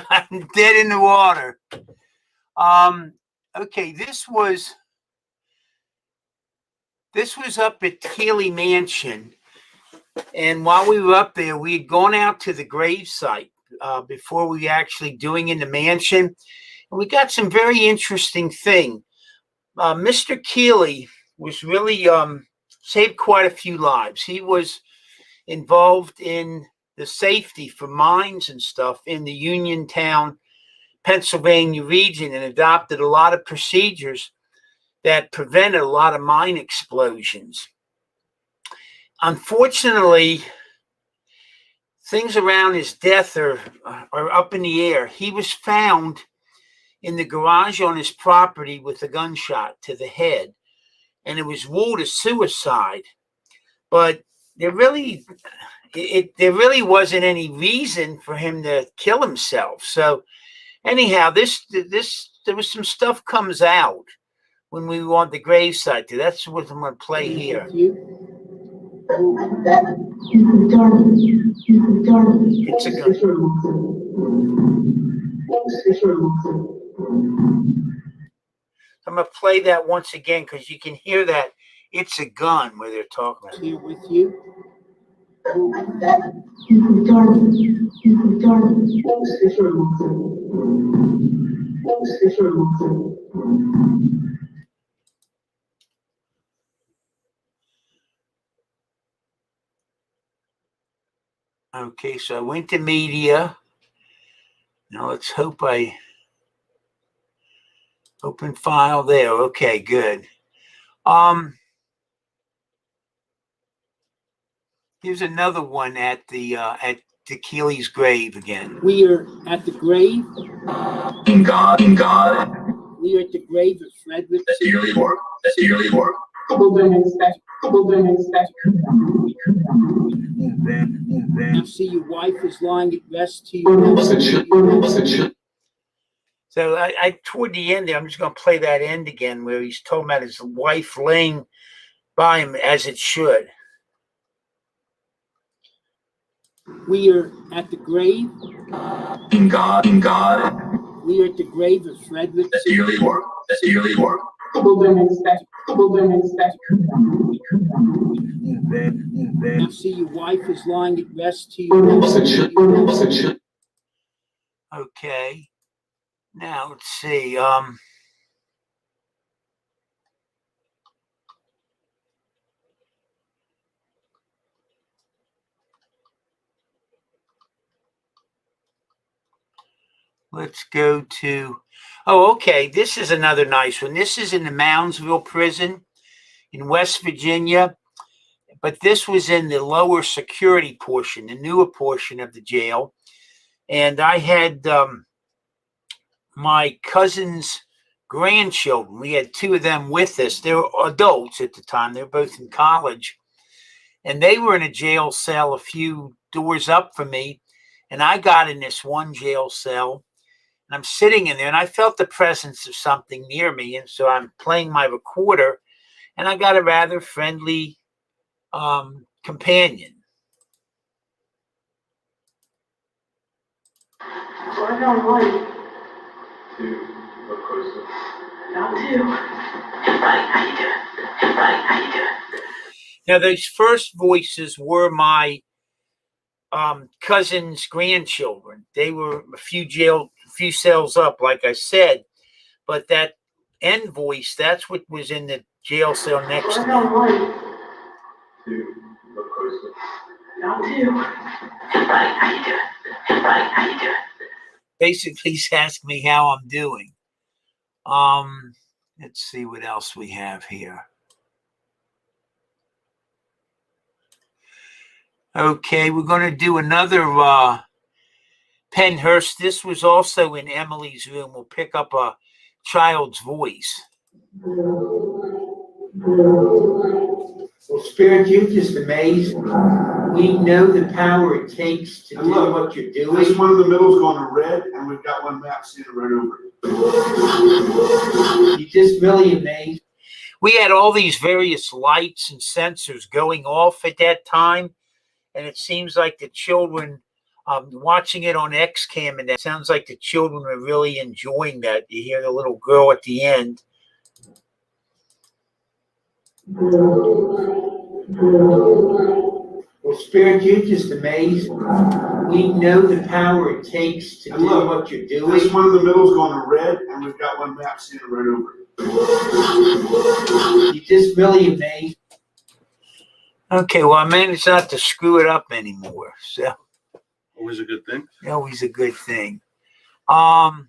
I'm dead in the water. Okay, this was up at Keeley Mansion. And while we were up there, we had gone out to the grave site before we actually doing in the mansion. And we got some very interesting thing. Mr. Keeley was really saved quite a few lives. He was involved in the safety for mines and stuff in the Uniontown, Pennsylvania region, and adopted a lot of procedures that prevented a lot of mine explosions. Unfortunately, things around his death are up in the air. He was found in the garage on his property with a gunshot to the head, and it was ruled a suicide. But there really wasn't any reason for him to kill himself. So anyhow, there was some stuff comes out when we were on the gravesite. That's what I'm going to play here. It's a gun. I'm going to play that once again because you can hear that it's a gun where they're talking about. Here with you. Okay, so I went to media. Now let's hope I open file there. Okay, good. Here's another one at Keely's grave again. We are at the grave. In God. We are at the grave of Frederick. The dearly work. You see your wife is lying at rest to your So I toward the end there, I'm just going to play that end again where he's talking about his wife laying by him as it should. We are at the grave. In God. We are at the grave of Frederick. The dearly work. You see your wife is lying at rest to your Okay. Now let's see. Let's go to, oh, okay. This is another nice one. This is in the Moundsville prison in West Virginia, but this was in the lower security portion, the newer portion of the jail. And I had my cousin's grandchildren. We had two of them with us. They were adults at the time. They were both in college. And they were in a jail cell a few doors up from me. And I got in this one jail cell. And I'm sitting in there, and I felt the presence of something near me. And so I'm playing my recorder, and I got a rather friendly companion. Now, those first voices were my cousin's grandchildren. They were a few cells up, like I said, but that end voice, that's what was in the jail cell next to me. Basically, he's asking me how I'm doing. Let's see what else we have here. Okay, we're going to do another Pennhurst. This was also in Emily's room. We'll pick up a child's voice. Well, Spirit, you're just amazing. We know the power it takes to do what you're doing. This one in the middle is going to red, and we've got one map standing right over it. You're just really amazing. We had all these various lights and sensors going off at that time, and it seems like the children, watching it on XCam, and that sounds like the children are really enjoying that. You hear the little girl at the end. Well, Spirit, you're just amazing. We know the power it takes to do what you're doing. This one in the middle is going to red, and we've got one map standing right over it. You're just really amazing. Okay, well, I managed not to screw it up anymore. So always a good thing. Always a good thing. Let's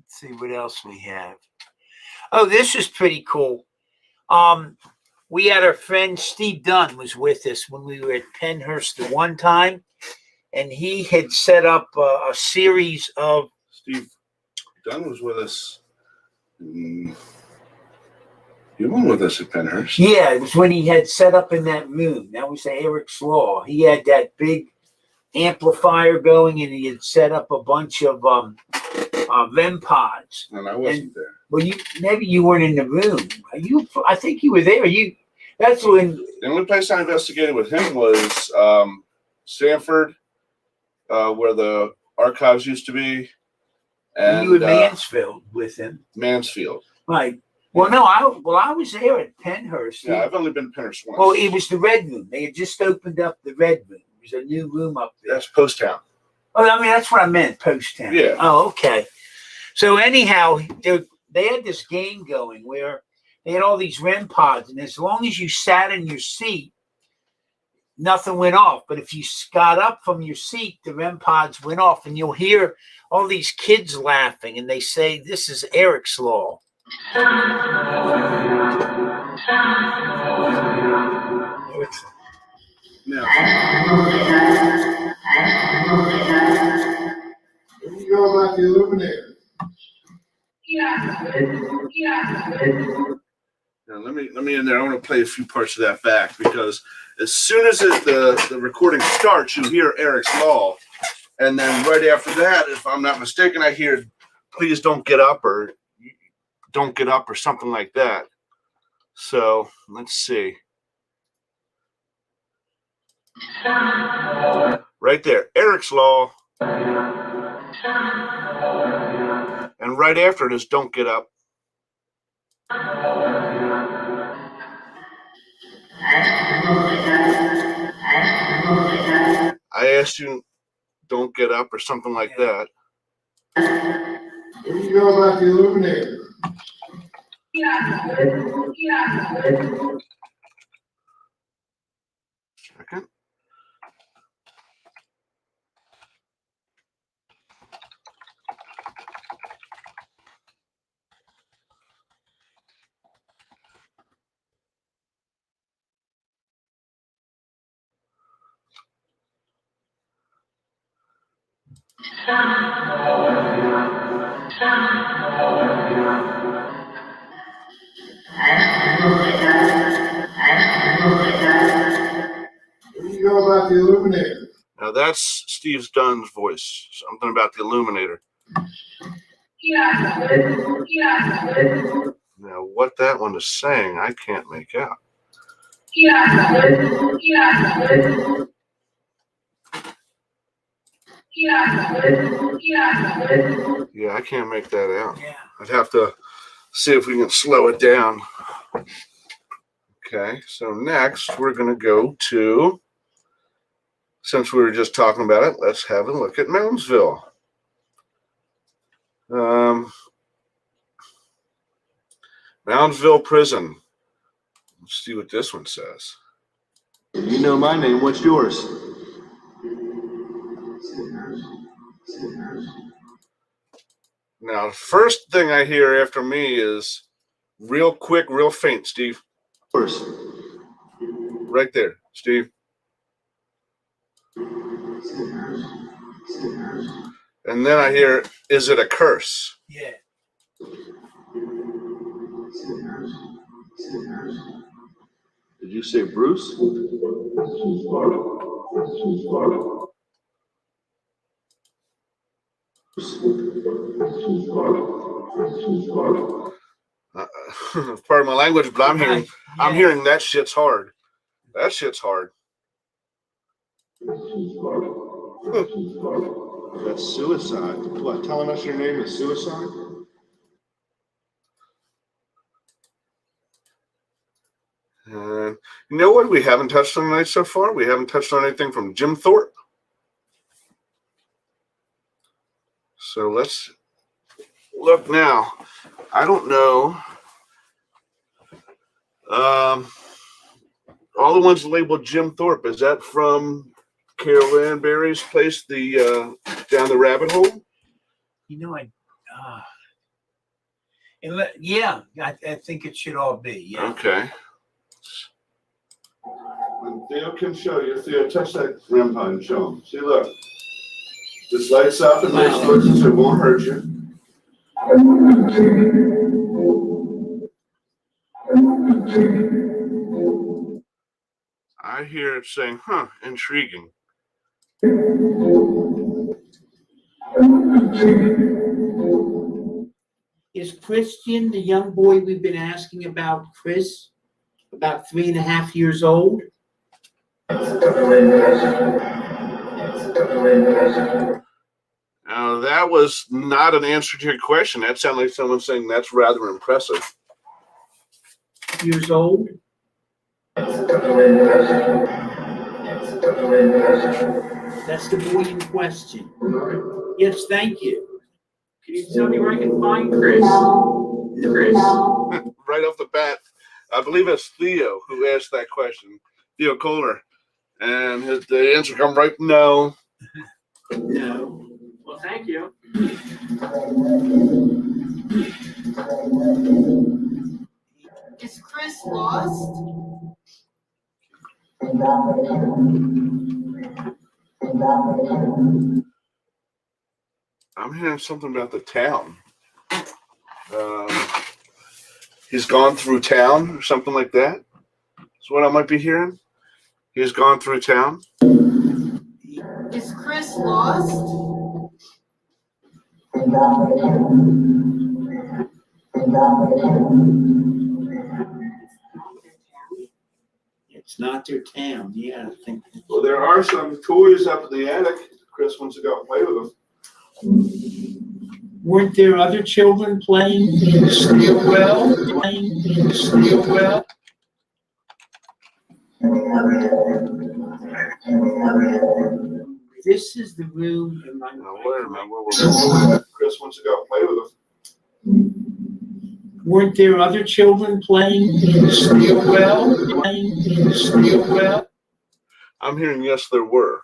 see what else we have. Oh, this is pretty cool. We had our friend Steve Dunn was with us when we were at Pennhurst the one time, and he had set up a series of. Steve Dunn was with us. You were with us at Pennhurst. Yeah, it was when he had set up in that room. That was Eric's Law. He had that big amplifier going, and he had set up a bunch of REM pods. And I wasn't there. Well, maybe you weren't in the room. I think you were there. That's when the only place I investigated with him was Sanford, where the archives used to be, and you were Mansfield with him. Mansfield, right? Well, no, I was there at Pennhurst. Yeah, I've only been to Pennhurst once. Well, it was the Red Room. They had just opened up the Red Room. There was a new room up there. That's Post Town. Oh, I mean, that's what I meant, Post Town. Yeah. Oh, okay. So anyhow, they had this game going where they had all these REM pods, and as long as you sat in your seat, nothing went off. But if you got up from your seat, the REM pods went off, and you'll hear all these kids laughing, and they say, "This is Eric's Law." Now, here we go about the illuminator. Now let me in there. I want to play a few parts of that back because as soon as the recording starts, you hear Eric's Law, and then right after that, if I'm not mistaken, I hear "Please don't get up" or "Don't get up" or something like that. So let's see. Right there, Eric's Law. And right after it is "Don't get up." I asked you, "Don't get up" or something like that. Here you go about the illuminator. Second. Here you go about the illuminator. Now that's Steve Dunn's voice. Something about the illuminator. Now what that one is saying, I can't make out. Yeah, I can't make that out. I'd have to see if we can slow it down. Okay, so next we're going to go to, since we were just talking about it, let's have a look at Moundsville. Moundsville Prison. Let's see what this one says. You know my name. What's yours? Now, the first thing I hear after me is real quick, real faint, Steve. Yours. Right there, Steve. And then I hear, "Is it a curse?" Yeah. Did you say Bruce? Pardon my language, but I'm hearing that shit's hard. That shit's hard. That's suicide. What, telling us your name is suicide? And you know what we haven't touched on tonight so far? We haven't touched on anything from Jim Thorpe. So let's look now. I don't know. All the ones labeled Jim Thorpe, is that from Carol Ann Berry's place, the down the rabbit hole? You know, I think it should all be. Yeah. Okay. When Theo can show you, Theo, touch that REM pod and show him. See, look. This lights up and makes noises, it won't hurt you. I hear it saying, "Huh, intriguing." Is Christian the young boy we've been asking about, Chris? About 3.5 years old? Now, that was not an answer to your question. That sounded like someone saying that's rather impressive. Years old? That's the boy in question. Yes, thank you. Can you tell me where I can find Chris? Chris? Right off the bat, I believe it's Theo who asked that question. Theo Kohler. And the answer come right, no. No. Well, thank you. Is Chris lost? I'm hearing something about the town. He's gone through town or something like that. That's what I might be hearing. He's gone through town. Is Chris lost? It's not their town. Yeah, I think. Well, there are some toys up in the attic. Chris wants to go and play with them. Weren't there other children playing in the stairwell? Playing in the stairwell? This is the room in my. Now, wait a minute. Chris wants to go and play with them. Weren't there other children playing in the stairwell? Playing in the stairwell? I'm hearing yes, there were.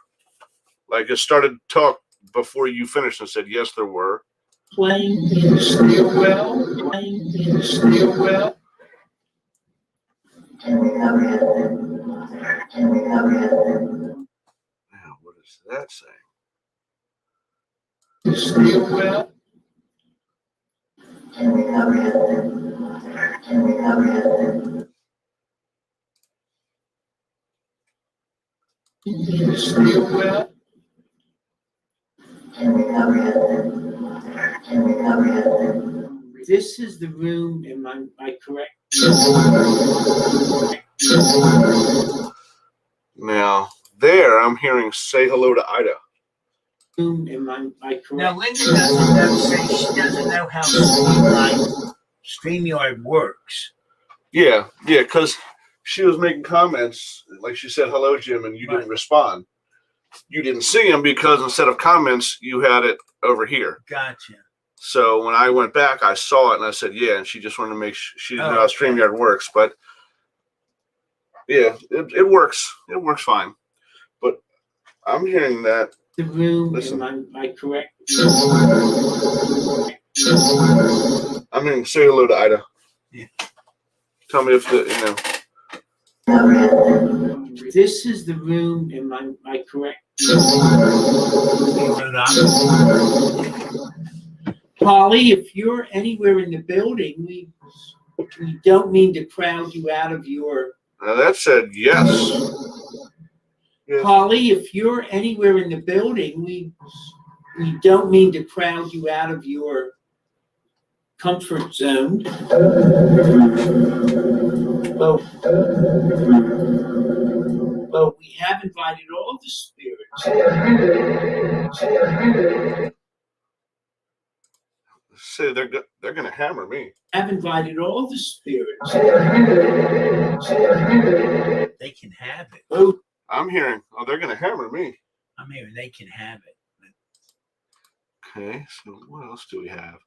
Like it started talk before you finished and said yes, there were. Playing in the stairwell? Playing in the stairwell? Now, what is that saying? The stairwell? In the stairwell? This is the room, am I correct? Now, there I'm hearing say hello to Ida. Am I correct? Now, Linda doesn't know, say she doesn't know how StreamYard works. Yeah, because she was making comments, like she said, hello, Jim, and you didn't respond. You didn't see him because instead of comments, you had it over here. Gotcha. So when I went back, I saw it, and I said, yeah, and she just wanted to make sure she didn't know how StreamYard works. But, yeah, it works. It works fine. But I'm hearing that. The room, listen, am I correct? I'm hearing say hello to Ida. Yeah. Tell me if This is the room, am I correct? Polly, if you're anywhere in the building, we don't mean to crowd you out of your. Now that said yes. Yes. Polly, if you're anywhere in the building, we don't mean to crowd you out of your comfort zone. But we have invited all the spirits. Say they're gonna hammer me. Have invited all the spirits. They can have it. Oh, I'm hearing, they're gonna hammer me. I'm hearing they can have it. Okay, so what else do we have?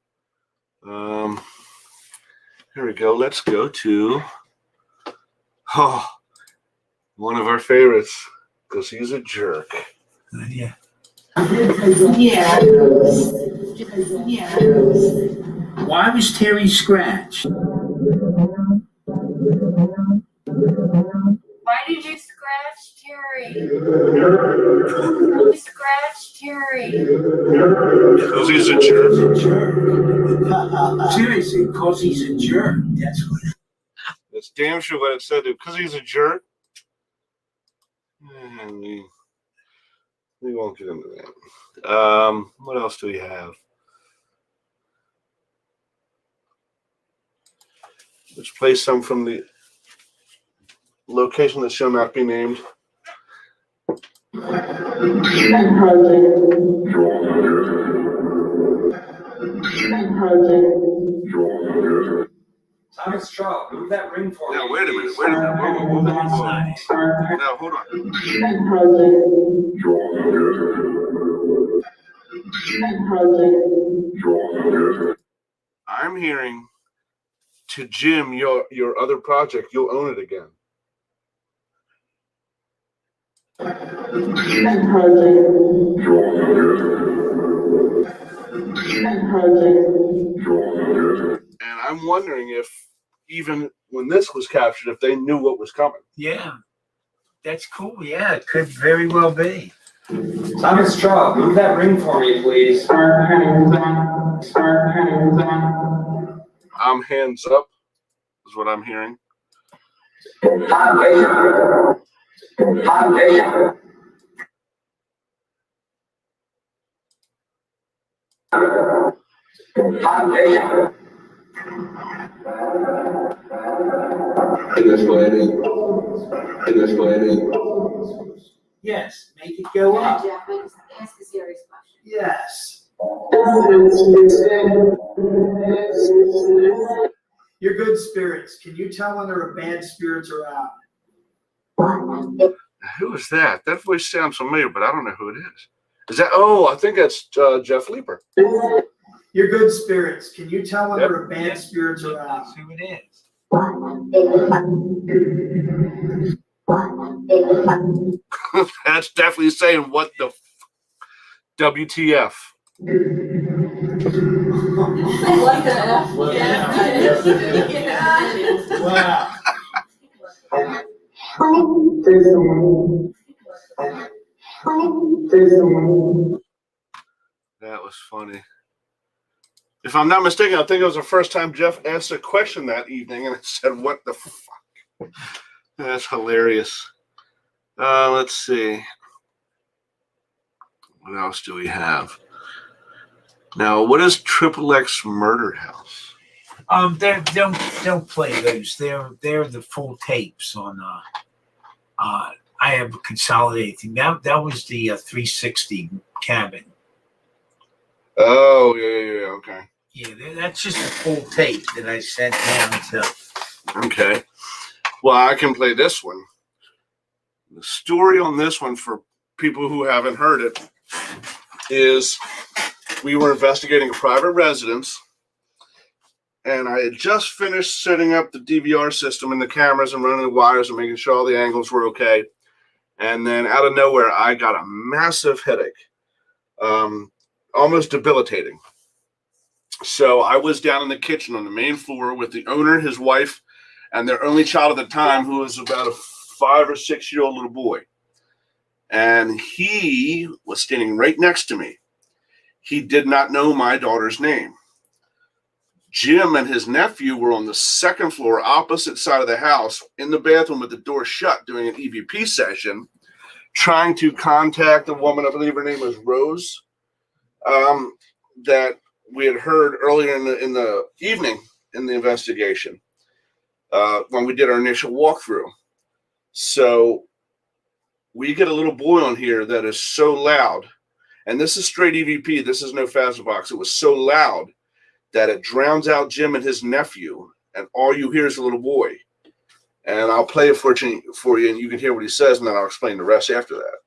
Here we go. Let's go to one of our favorites, because he's a jerk. Yeah. Yeah. why was Terry scratched? Why did you scratch Terry? You scratched Terry. Because he's a jerk. Seriously, because he's a jerk. That's what. That's damn sure what it said. Because he's a jerk. And we won't get into that. What else do we have? Let's play some from the location that shall not be named. Thomas Shaw, move that ring for me. Now, wait a minute. Whoa. Now, hold on. I'm hearing to Jim, your other project, you'll own it again. And I'm wondering if even when this was captured, if they knew what was coming. Yeah, that's cool. Yeah, it could very well be. Simon Straub, move that ring for me, please. I'm hands up, is what I'm hearing. Yes, make it go up. Jeff, ask a serious question. Yes. Your good spirits, can you tell when there are bad spirits around? Who is that? That voice sounds familiar, but I don't know who it is. Is that? Oh, I think that's Jeff Leeper. Your good spirits, can you tell when there are bad spirits around? That's who it is. That's definitely saying what the WTF. I like that. That was funny. If I'm not mistaken, I think it was the first time Jeff asked a question that evening, and I said, "What the fuck?" That's hilarious. Let's see. What else do we have? Now, what is Triple X Murder House? Don't play those. They're the full tapes on. I have a consolidating. That was the 360 cabin. Oh yeah, okay. Yeah, that's just a full tape that I sent down to. Okay. Well, I can play this one. The story on this one, for people who haven't heard it, is we were investigating a private residence, and I had just finished setting up the DVR system and the cameras and running the wires and making sure all the angles were okay. And then out of nowhere, I got a massive headache, almost debilitating. So I was down in the kitchen on the main floor with the owner, his wife, and their only child at the time, who was about a 5 or 6 year old little boy. And he was standing right next to me. He did not know my daughter's name. Jim and his nephew were on the second floor, opposite side of the house, in the bathroom with the door shut, doing an EVP session, trying to contact a woman, I believe her name was Rose, that we had heard earlier in the evening in the investigation when we did our initial walkthrough. So we get a little boy on here that is so loud, and this is straight EVP. This is no Fazbox. It was so loud that it drowns out Jim and his nephew, and all you hear is a little boy. And I'll play it for you, and you can hear what he says, and then I'll explain the rest after that.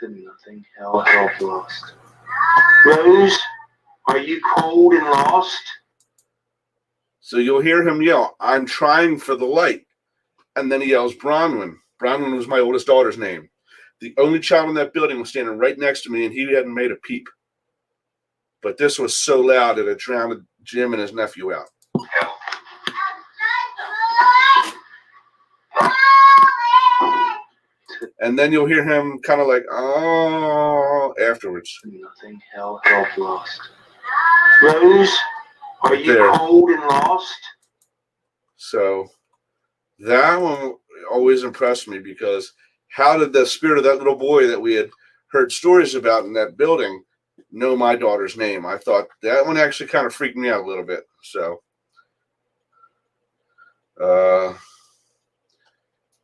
To nothing, hell, help lost. Rose, are you cold and lost? So you'll hear him yell, "I'm trying for the light." And then he yells, "Bronwyn." Bronwyn was my oldest daughter's name. The only child in that building was standing right next to me, and he hadn't made a peep. But this was so loud that it drowned Jim and his nephew out. And then you'll hear him kind of like, "Oh," afterwards. Nothing, hell, help lost. Rose, are you cold and lost? So that one always impressed me, because how did the spirit of that little boy that we had heard stories about in that building know my daughter's name? I thought that one actually kind of freaked me out a little bit. So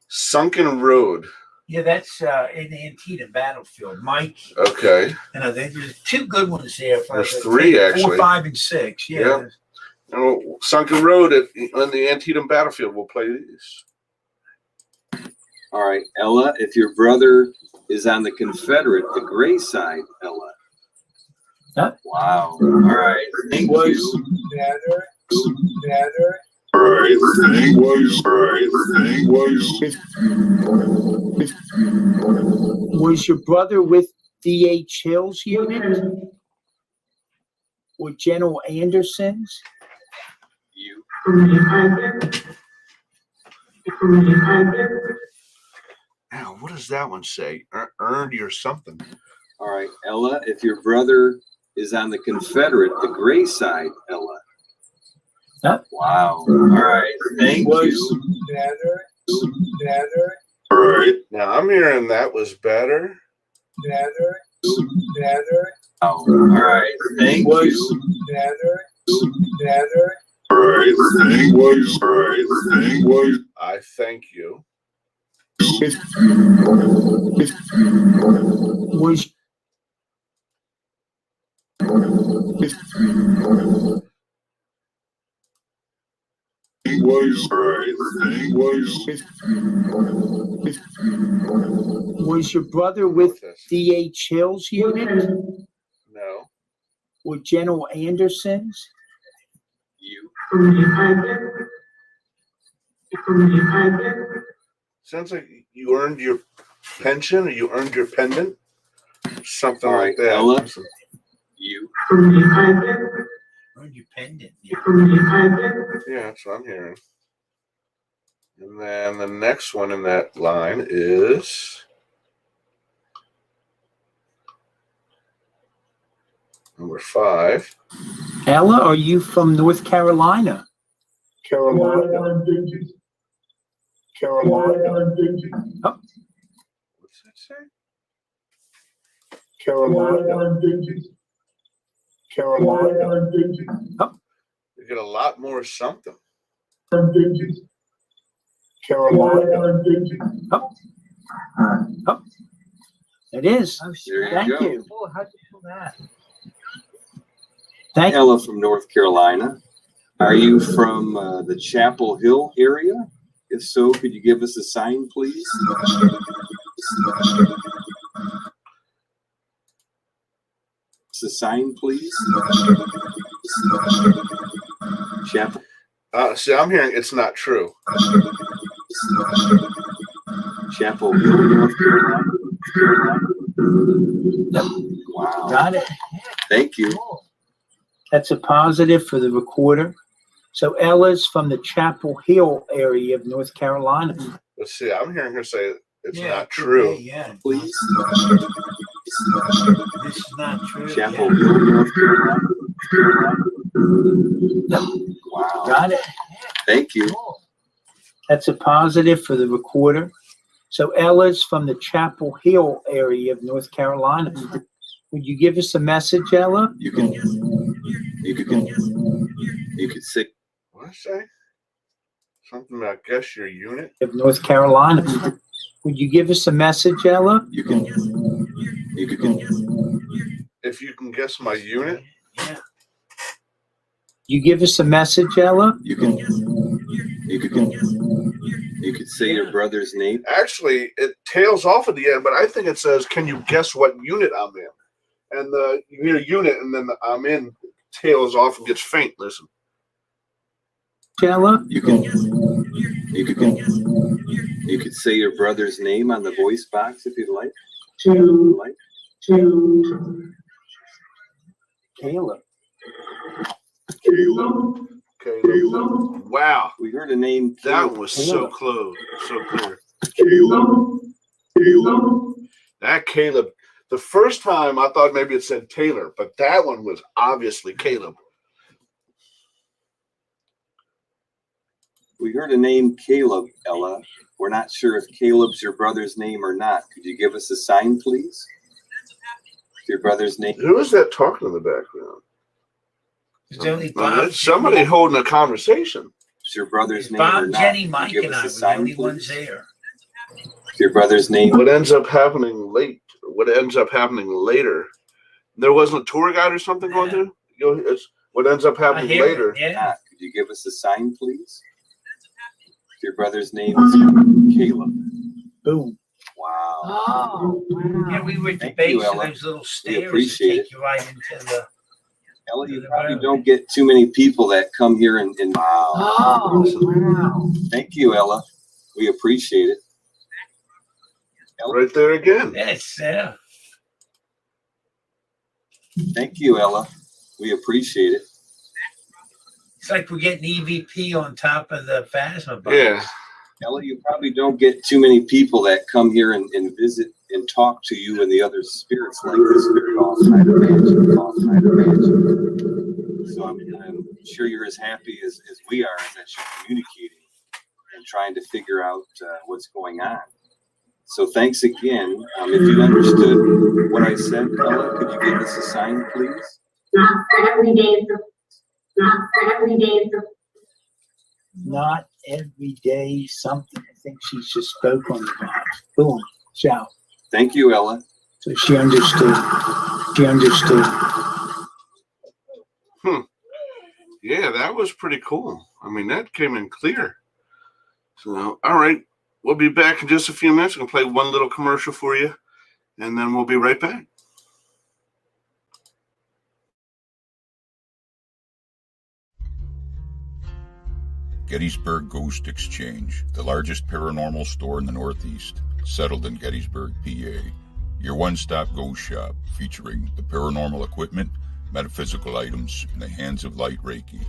Sunken Road. Yeah, that's in the Antietam battlefield. Mike. Okay. There's two good ones there. There's three, actually. 4, 5, and 6. Yeah. And Sunken Road on the Antietam battlefield. We'll play these. All right, Ella, if your brother is on the Confederate, the gray side, Ella. Huh? Wow. All right. Thank you. better. Was your brother with D.H. Hill's unit? Or General Anderson's? Now, what does that one say? Earned your something. All right, Ella, if your brother is on the Confederate, the gray side, Ella. Huh? Wow. All right, thank you. Better. All right. Now, I'm hearing that was better. Better. Oh, all right, thank you. Better. I thank you. Was your brother with D.H. Hill's unit? No. Or General Anderson's? Sounds like you earned your pension or you earned your pendant. Something All like right, that. Ella. You. Earned your pendant. Yeah, that's what I'm hearing. And then the next one in that line is number 5. Ella, are you from North Carolina? Carolina. Oh, What's that say? Carolina. oh, You get a lot more something. Carolina. oh. Oh, it is. There Thank you go. you. Oh, how'd you pull that? Thank you. Ella from North Carolina. Are you from the Chapel Hill area? If so, could you give us a sign, please? It's a sign, please. Chapel. See, I'm hearing it's not true. Chapel Hill, North Carolina. Wow. Got it. Thank you. That's a positive for the recorder. So Ella's from the Chapel Hill area of North Carolina. Let's see, I'm hearing her say it's Yeah, not true. Yeah, Please. this is not true. Chapel Hill, North Carolina. Wow. Got it. Thank you. That's a positive for the recorder. So Ella's from the Chapel Hill area of North Carolina. Would you give us a message, Ella? You could say. What did I say? Something about guess your unit? Of North Carolina. Would you give us a message, Ella? You can. If you can guess my unit? Yeah. You give us a message, Ella? You could say your brother's name. Actually, it tails off at the end, but I think it says, can you guess what unit I'm in? And you hear unit, and then the I'm in tails off and gets faint. Listen. Ella? You could say your brother's name on the voice box if you'd like. Caleb. Caleb. Wow. We heard a name. That was so close. So clear. That Caleb. The first time I thought maybe it said Taylor, but that one was obviously Caleb. We heard a name Caleb, Ella. We're not sure if Caleb's your brother's name or not. Could you give us a sign, please? Your brother's name. Who is that talking in the background? It's only Bob. Somebody holding a conversation. Is your brother's name Bob, or not? Jenny, Mike, Give and us I a were the sign, only please. ones there. Your brother's name. What ends up happening late? What ends up happening later? There wasn't a tour guide or something going through? It's what ends up happening later. Yeah. Could you give us a sign, please? Your brother's name is Caleb. Boom. Wow. Oh, wow. Yeah, we were at the Thank you, base of Ella. those little We stairs that appreciate take you right into the Ella, you probably don't get too many people that come here and wow. Oh, wow. Thank you, Ella. We appreciate it. Ella. Right there again. Yes, yeah. Thank you, Ella. We appreciate it. It's like we're getting EVP on top of the Phasma box. Yeah. Ella, you probably don't get too many people that come here and visit and talk to you and the other spirits like the Spirit Off Night Mansion. So I'm sure you're as happy as we are that you're communicating and trying to figure out what's going on. So thanks again. If you understood what I said, Ella, could you give us a sign, please? Not for every day. Not for every day. Not every day something. I think she just spoke on the box. Boom. Shout. Thank you, Ella. So she understood. She understood. Yeah, that was pretty cool. I mean, that came in clear. So, all right. We'll be back in just a few minutes. I'm going to play one little commercial for you, and then we'll be right back. Gettysburg Ghost Exchange, the largest paranormal store in the Northeast, settled in Gettysburg, PA. Your one-stop ghost shop featuring the paranormal equipment, metaphysical items, and the Hands of Light Reiki.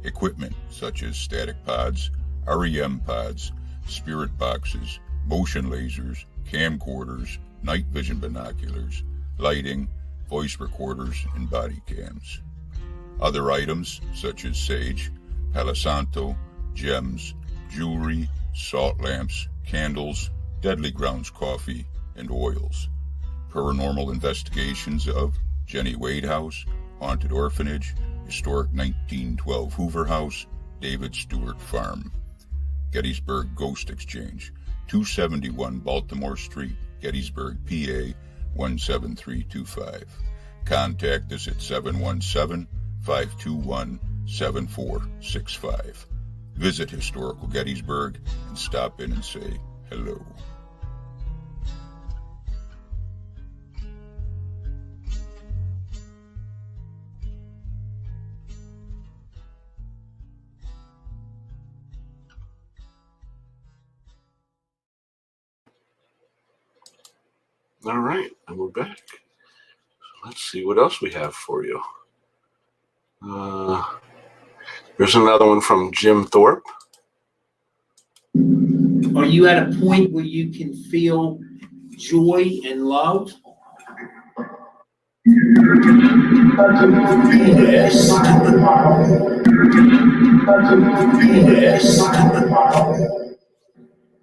Equipment such as static pods, REM pods, spirit boxes, motion lasers, camcorders, night vision binoculars, lighting, voice recorders, and body cams. Other items such as sage, Palo Santo, gems, jewelry, salt lamps, candles, Deadly Grounds coffee, and oils. Paranormal investigations of Jenny Wade House, Haunted Orphanage, Historic 1912 Hoover House, David Stewart Farm. Gettysburg Ghost Exchange, 271 Baltimore Street, Gettysburg, PA 17325. Contact us at 717-521-7465. Visit Historical Gettysburg and stop in and say hello. All right, and we're back. So let's see what else we have for you. There's another one from Jim Thorpe. Are you at a point where you can feel joy and love? Yes. Yes.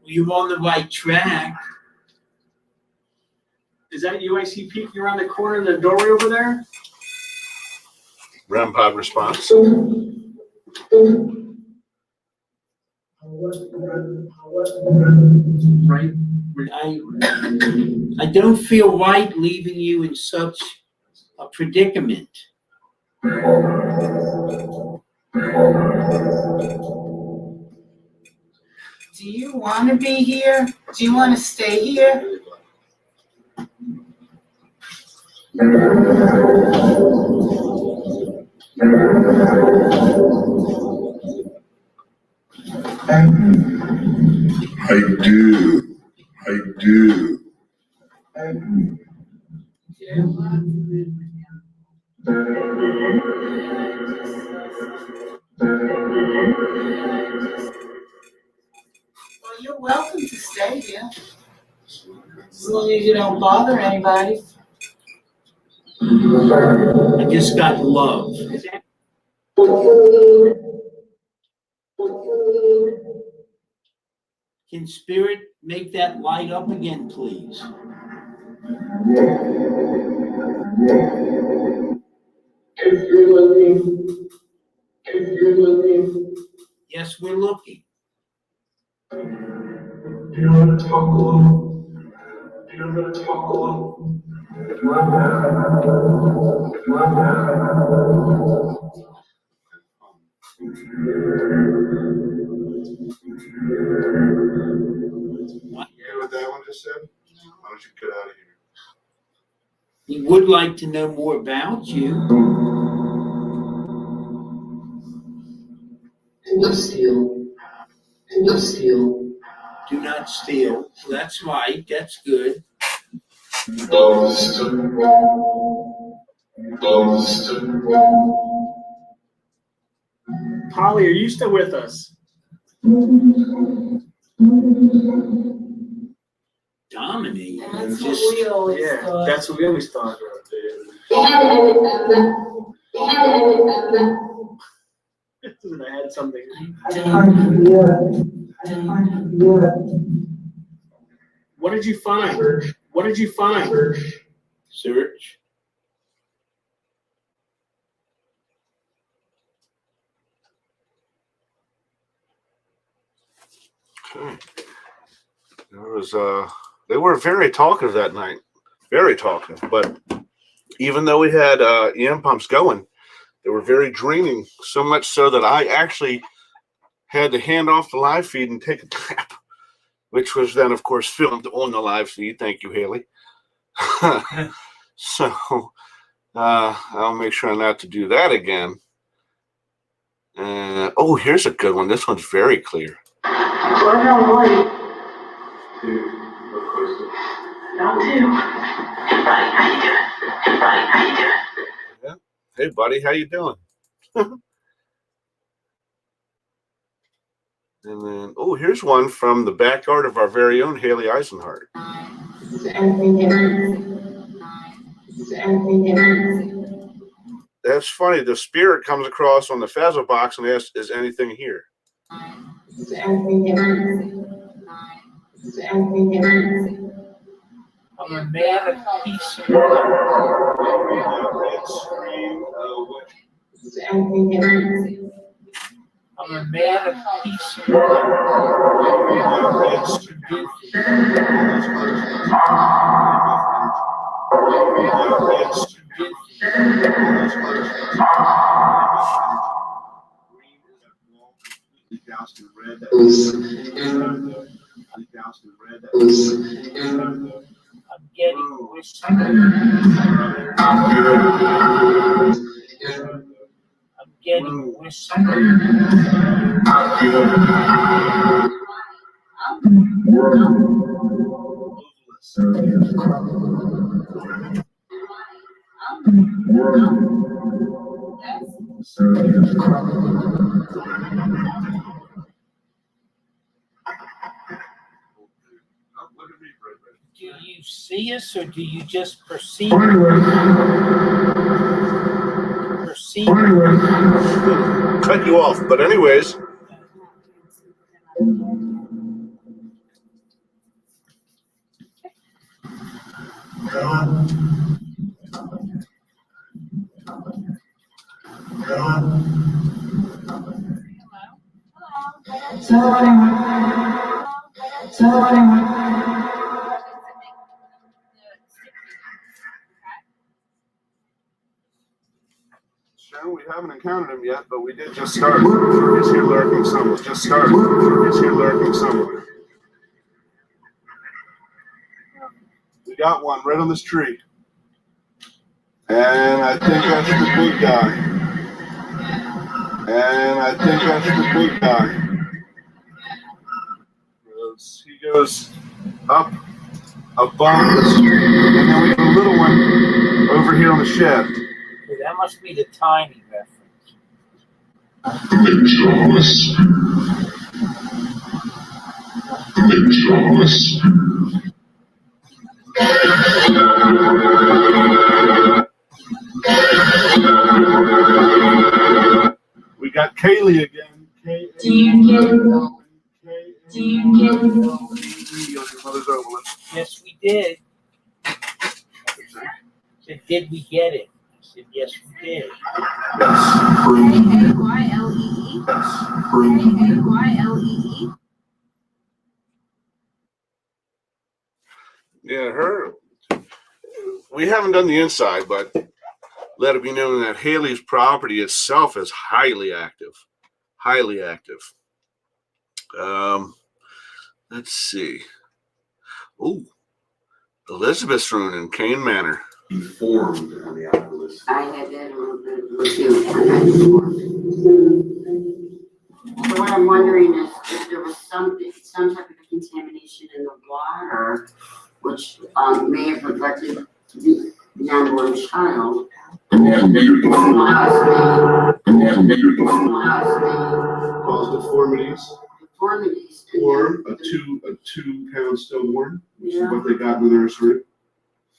You're on the right track. Is that UIC peeking around the corner of the doorway over there? REM pod response. Right. I don't feel right leaving you in such a predicament. Do you want to be here? Do you want to stay here? I do. Well, you're welcome to stay here. As long as you don't bother anybody. I just got love. Can Spirit make that light up again, please? Yes, we're looking. You want to talk a little? You want to talk a little? You hear what that one just said? Why don't you get out of here? He would like to know more about you. steal. Do not steal. Do not steal. So that's right. That's good. Polly, are you still with us? Dominate. That's Just, what we always thought. That's what we always thought. I had something. What did you find? What did you find? search. Okay. There was they were very talkative that night. Very talkative. But even though we had EM pumps going, they were very draining, so much so that I actually had to hand off the live feed and take a nap, which was then, of course, filmed on the live feed. Thank you, Haley. So I'll make sure not to do that again. Oh, here's a good one. This one's very clear. Yeah. Hey, buddy, how you doing? And then, oh, here's one from the backyard of our very own Haley Eisenhart. That's funny. The spirit comes across on the Fazzo box and asks, "Is anything here?" I'm a man of peace. I'm a man of peace. I'm getting whiskey. I'm getting whiskey. Do you see us, or do you just perceive? Cut you off, but anyways. Sharon, we haven't encountered him yet, but we did just start. He's here lurking somewhere. Just started. He's here lurking somewhere. We got one right on this tree. And I think that's the big guy. He goes up above this, and then we have a little one over here on the shed. Okay, that must be the timing reference. We got Kaylee again. Do you get it? Do you get it? Yes, we did. Said, did we get it? I said, yes, we did. K-A-Y-L-E-E. K-A-Y-L-E-E. Yeah, we haven't done the inside, but let it be known that Haley's property itself is highly active. Highly active. Let's see. Oh, Elizabeth's room in Kane Manor. Informed on the Oculus. I had that on the too. So I wondering if there was some type of contamination in the water, which may have affected the unborn child. Cause deformities. Deformities. Or a 2-pound stillborn, which is what they got in the nursery.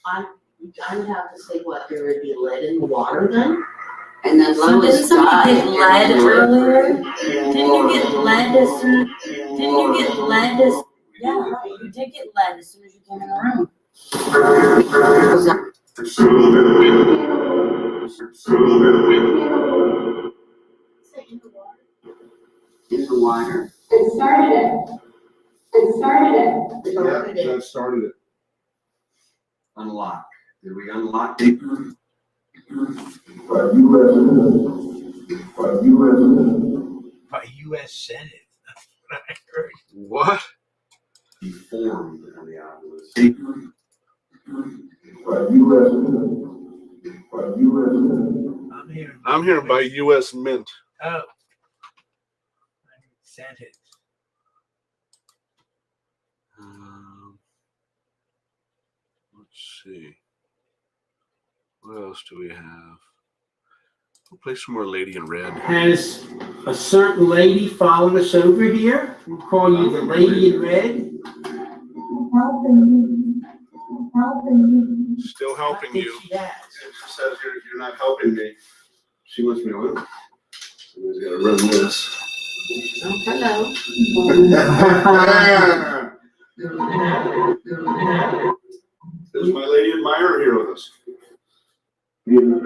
I would have to say what, there would be lead in the water then? And then So didn't somebody get lead earlier? Yeah. Didn't you get lead as soon, yeah, right, you did get lead as soon as you came in the room. In the water. It started it. Yeah, that started it. Unlock. Did we unlock it? By U.S. Senate. That's what I heard. What? Deformed on the obelisk. I'm here by U.S. Mint. Oh. Senate. Let's see. What else do we have? We'll play some more Lady in Red. Has a certain lady followed us over here? We'll call you the Lady in Red. Still helping you. She has. She says you're not helping me. She wants me to win. Somebody's got to run this. Oh, hello. There's my lady admirer here with us. And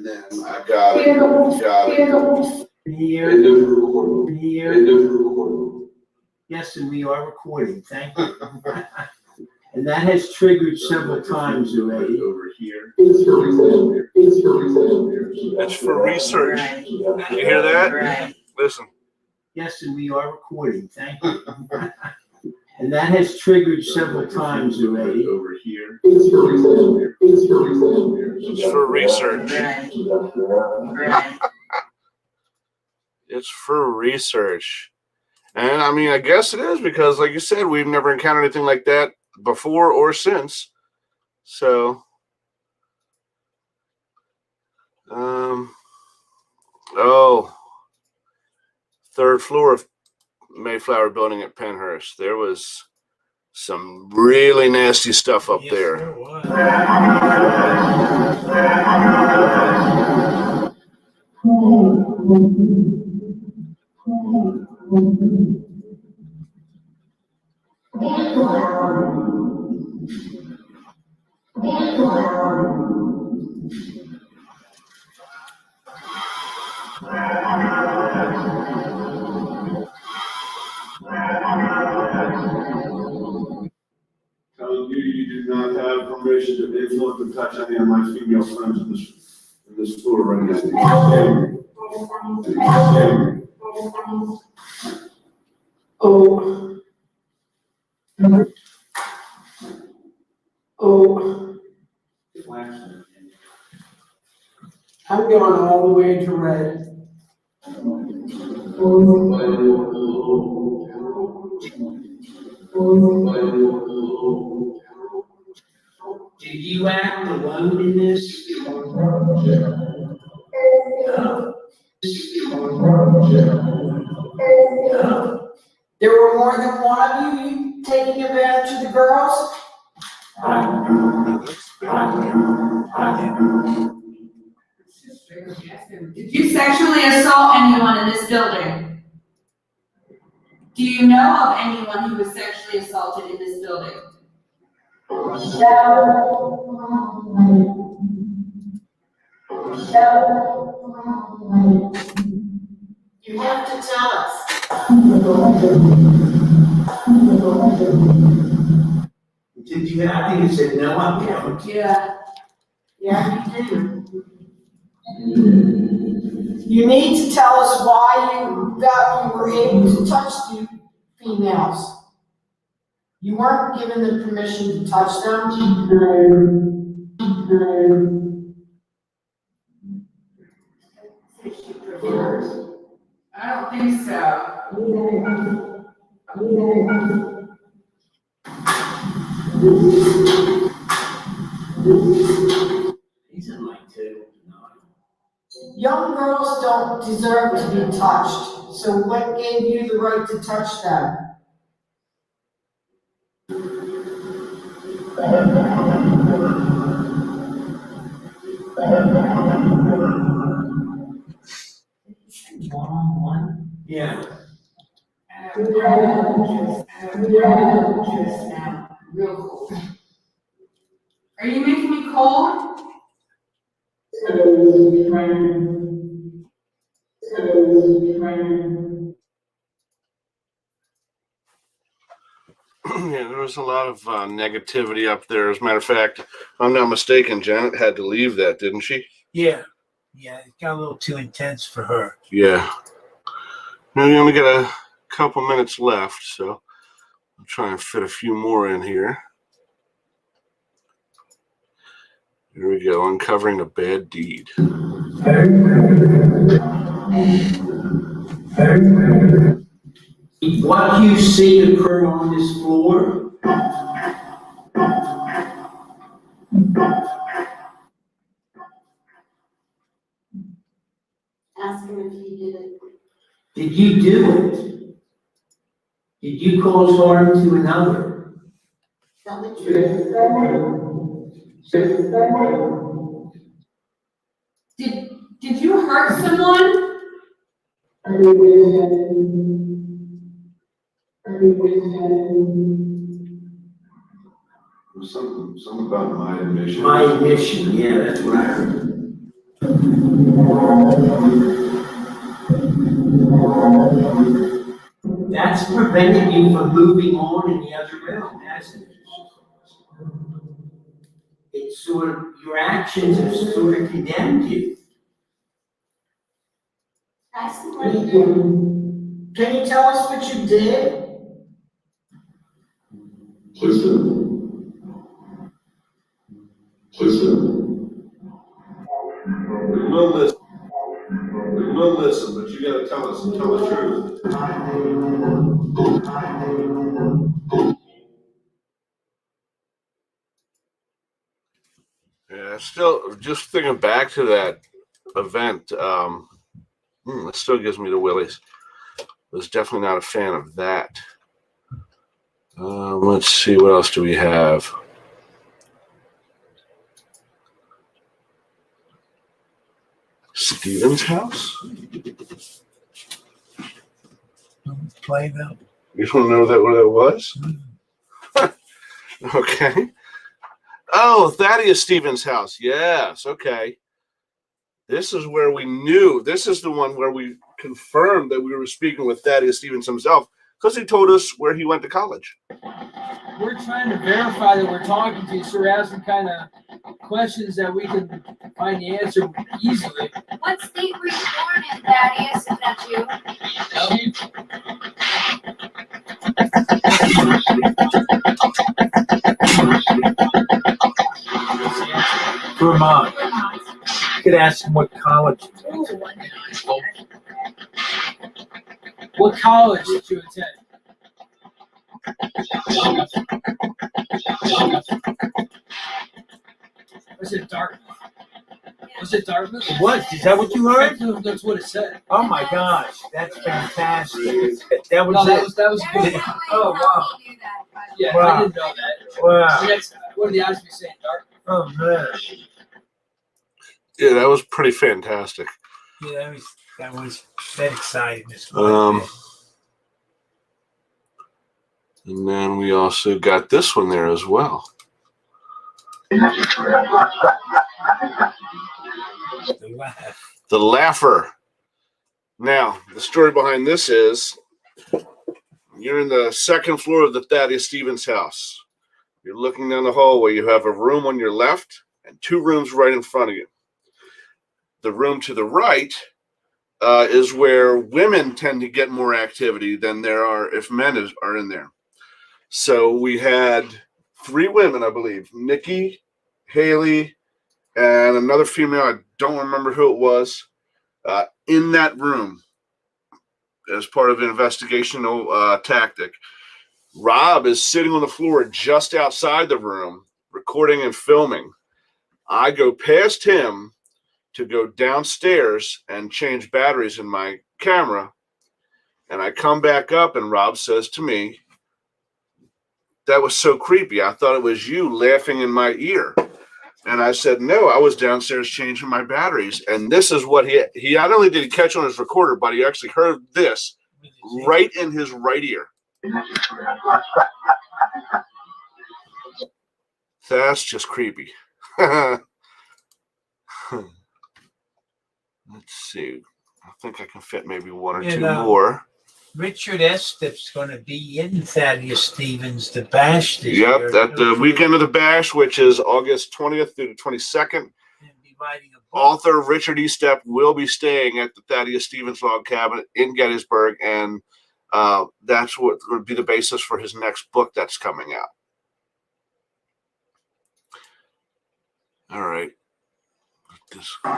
then I got it. Here. Yes, and we are recording. Thank you. And that has triggered several times already. Over here. That's for research. You hear that? Listen. Yes, and we are recording. Thank you. And that has triggered several times already. Over here. It's for research. It's for research. And I mean, I guess it is because, like you said, we've never encountered anything like that before or since. So, third floor of Mayflower Building at Pennhurst. There was some really nasty stuff up there. Telling you do not have permission to influence and touch any of my female friends in this floor right now. I'm going all the way to red. Did you act alone in this? There were more than one of you taking advantage of the girls? Did you sexually assault anyone in this building? Do you know of anyone who was sexually assaulted in this building? You have to tell us. Did you have, I think you said no, I don't. Yeah. Yeah, you do. You need to tell us why you were able to touch the females. You weren't given the permission to touch them. I don't think so. He's in like 2. Young girls don't deserve to be touched, so what gave you the right to touch them? One-on-one? Yeah. Real cold. Are you making me cold? Yeah, there was a lot of negativity up there. As a matter of fact, if I'm not mistaken, Janet had to leave that, didn't she? Yeah. Yeah, it got a little too intense for her. Yeah. Now we only got a couple minutes left, so I'll try and fit a few more in here. Here we go, uncovering a bad deed. What you see occur on this floor? Ask him if he did it. Did you do it? Did you cause harm to another? Tell the truth. Did you hurt someone? Something about my admission. My admission, yeah, that's what I heard. That's prevented you from moving on in the other realm, hasn't it? It's sort of, your actions have sort of condemned you. Ask him what he did. Can you tell us what you did? We'll listen, but you gotta tell the truth. Yeah, still, just thinking back to that event, it still gives me the willies. Was definitely not a fan of that. Let's see, what else do we have? Stephen's house? Play them. You just want to know where that was? Okay. Oh, Thaddeus Stevens' house. Yes, okay. This is where we knew. This is the one where we confirmed that we were speaking with Thaddeus Stevens himself, because he told us where he went to college. We're trying to verify that we're talking to you, so we're asking kind of questions that we can find the answer easily. What state were you born in, Thaddeus? Is that you? Vermont. You could ask him what college. What college did you attend? Was it Dartmouth? Was it Dartmouth? It was. Is that what you heard? That's what it said. Oh my gosh, that's fantastic. That was No, it. that was good. Oh wow. Yeah, Wow. I didn't know that. Wow. What are the odds of me saying Dartmouth? Oh man. Yeah, that was pretty fantastic. Yeah, that was that exciting. And then we also got this one there as well. The Laugher. Now, the story behind this is you're in the second floor of the Thaddeus Stevens house. You're looking down the hallway. You have a room on your left and 2 rooms right in front of you. The room to the right is where women tend to get more activity than there are if men are in there. So we had 3 women, I believe, Nikki, Haley, and another female, I don't remember who it was, in that room as part of an investigational tactic. Rob is sitting on the floor just outside the room, recording and filming. I go past him to go downstairs and change batteries in my camera, and I come back up, and Rob says to me, "That was so creepy. I thought it was you laughing in my ear." And I said, "No, I was downstairs changing my batteries." And this is what he not only did he catch on his recorder, but he actually heard this right in his right ear. That's just creepy. Let's see. I think I can fit maybe one or two more. Richard Estep's going to be in Thaddeus Stevens' The Bash this Yep, year. at the weekend of the Bash, which is August 20th through the 22nd. Author Richard Estep will be staying at the Thaddeus Stevens Log Cabin in Gettysburg, and that's what would be the basis for his next book that's coming out. All right.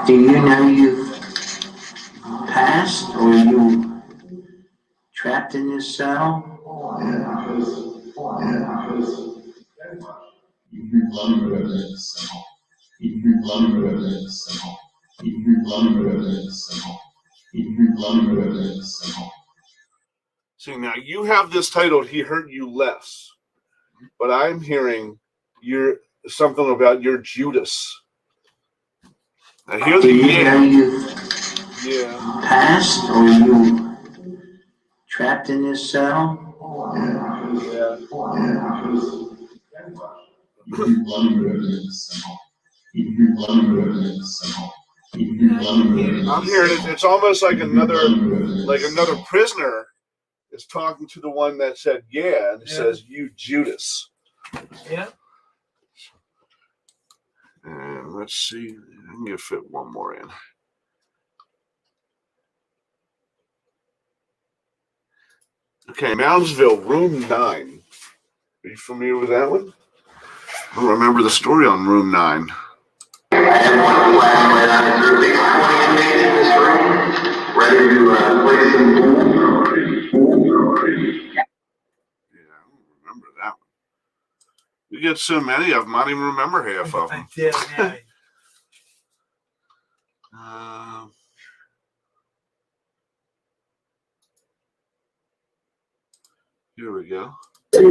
Do you know you've passed, or you trapped in this cell? See, now you have this titled "He Hurt You Less," but I'm hearing you're something about your Judas. I hear Do you know you've passed, or you trapped in this cell? I'm hearing it's almost like another prisoner is talking to the one that said and it says, "You Judas." Yeah. And let's see, I can get fit one more in. Okay, Moundsville, room 9. Are you familiar with that one? I don't remember the story on room 9. Ready to play some pool? Yeah, I don't remember that one. We get so many of them, I don't even remember half of them. Here we go. And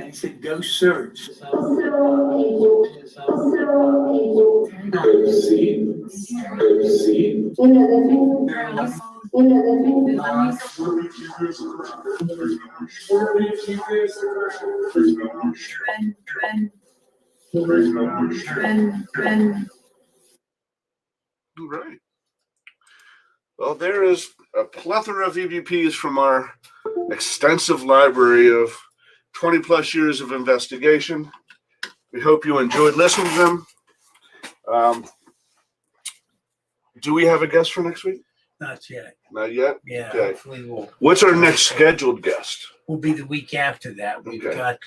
he said, "Go search." All right. Well, there is a plethora of EVPs from our extensive library of 20 plus years of investigation. We hope you enjoyed listening to them. Do we have a guest for next week? Not yet. Not yet? Yeah, Okay. hopefully we'll. What's our next scheduled guest? Will be the week after that. We've got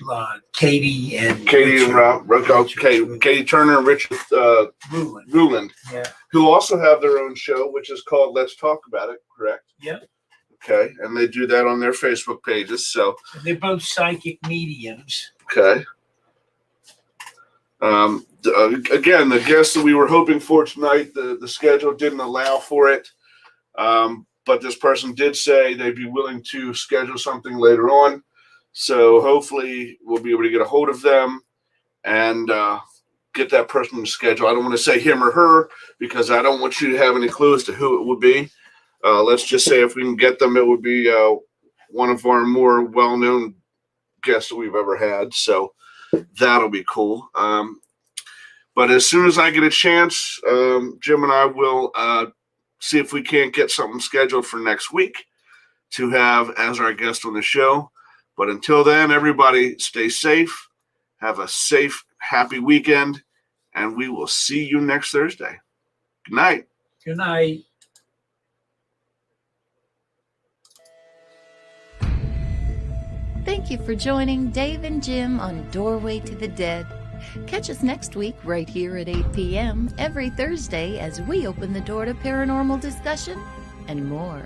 Katie and Katie and Rob. Okay, Katie Turner and Richard Ruland, Yeah. who also have their own show, which is called Let's Talk About It, correct? Yep. Okay, and they do that on their Facebook pages. So They're both psychic mediums. okay. Again, the guests that we were hoping for tonight, the schedule didn't allow for it. But this person did say they'd be willing to schedule something later on. So hopefully we'll be able to get a hold of them and get that person to schedule. I don't want to say him or her because I don't want you to have any clue as to who it would be. Let's just say if we can get them, it would be one of our more well-known guests that we've ever had. So that'll be cool. But as soon as I get a chance, Jim and I will see if we can't get something scheduled for next week to have as our guest on the show. But until then, everybody stay safe. Have a safe, happy weekend. And we will see you next Thursday. Good night. Good night. Thank you for joining Dave and Jim on Doorway to the Dead. Catch us next week right here at 8 p.m. every Thursday as we open the door to paranormal discussion and more.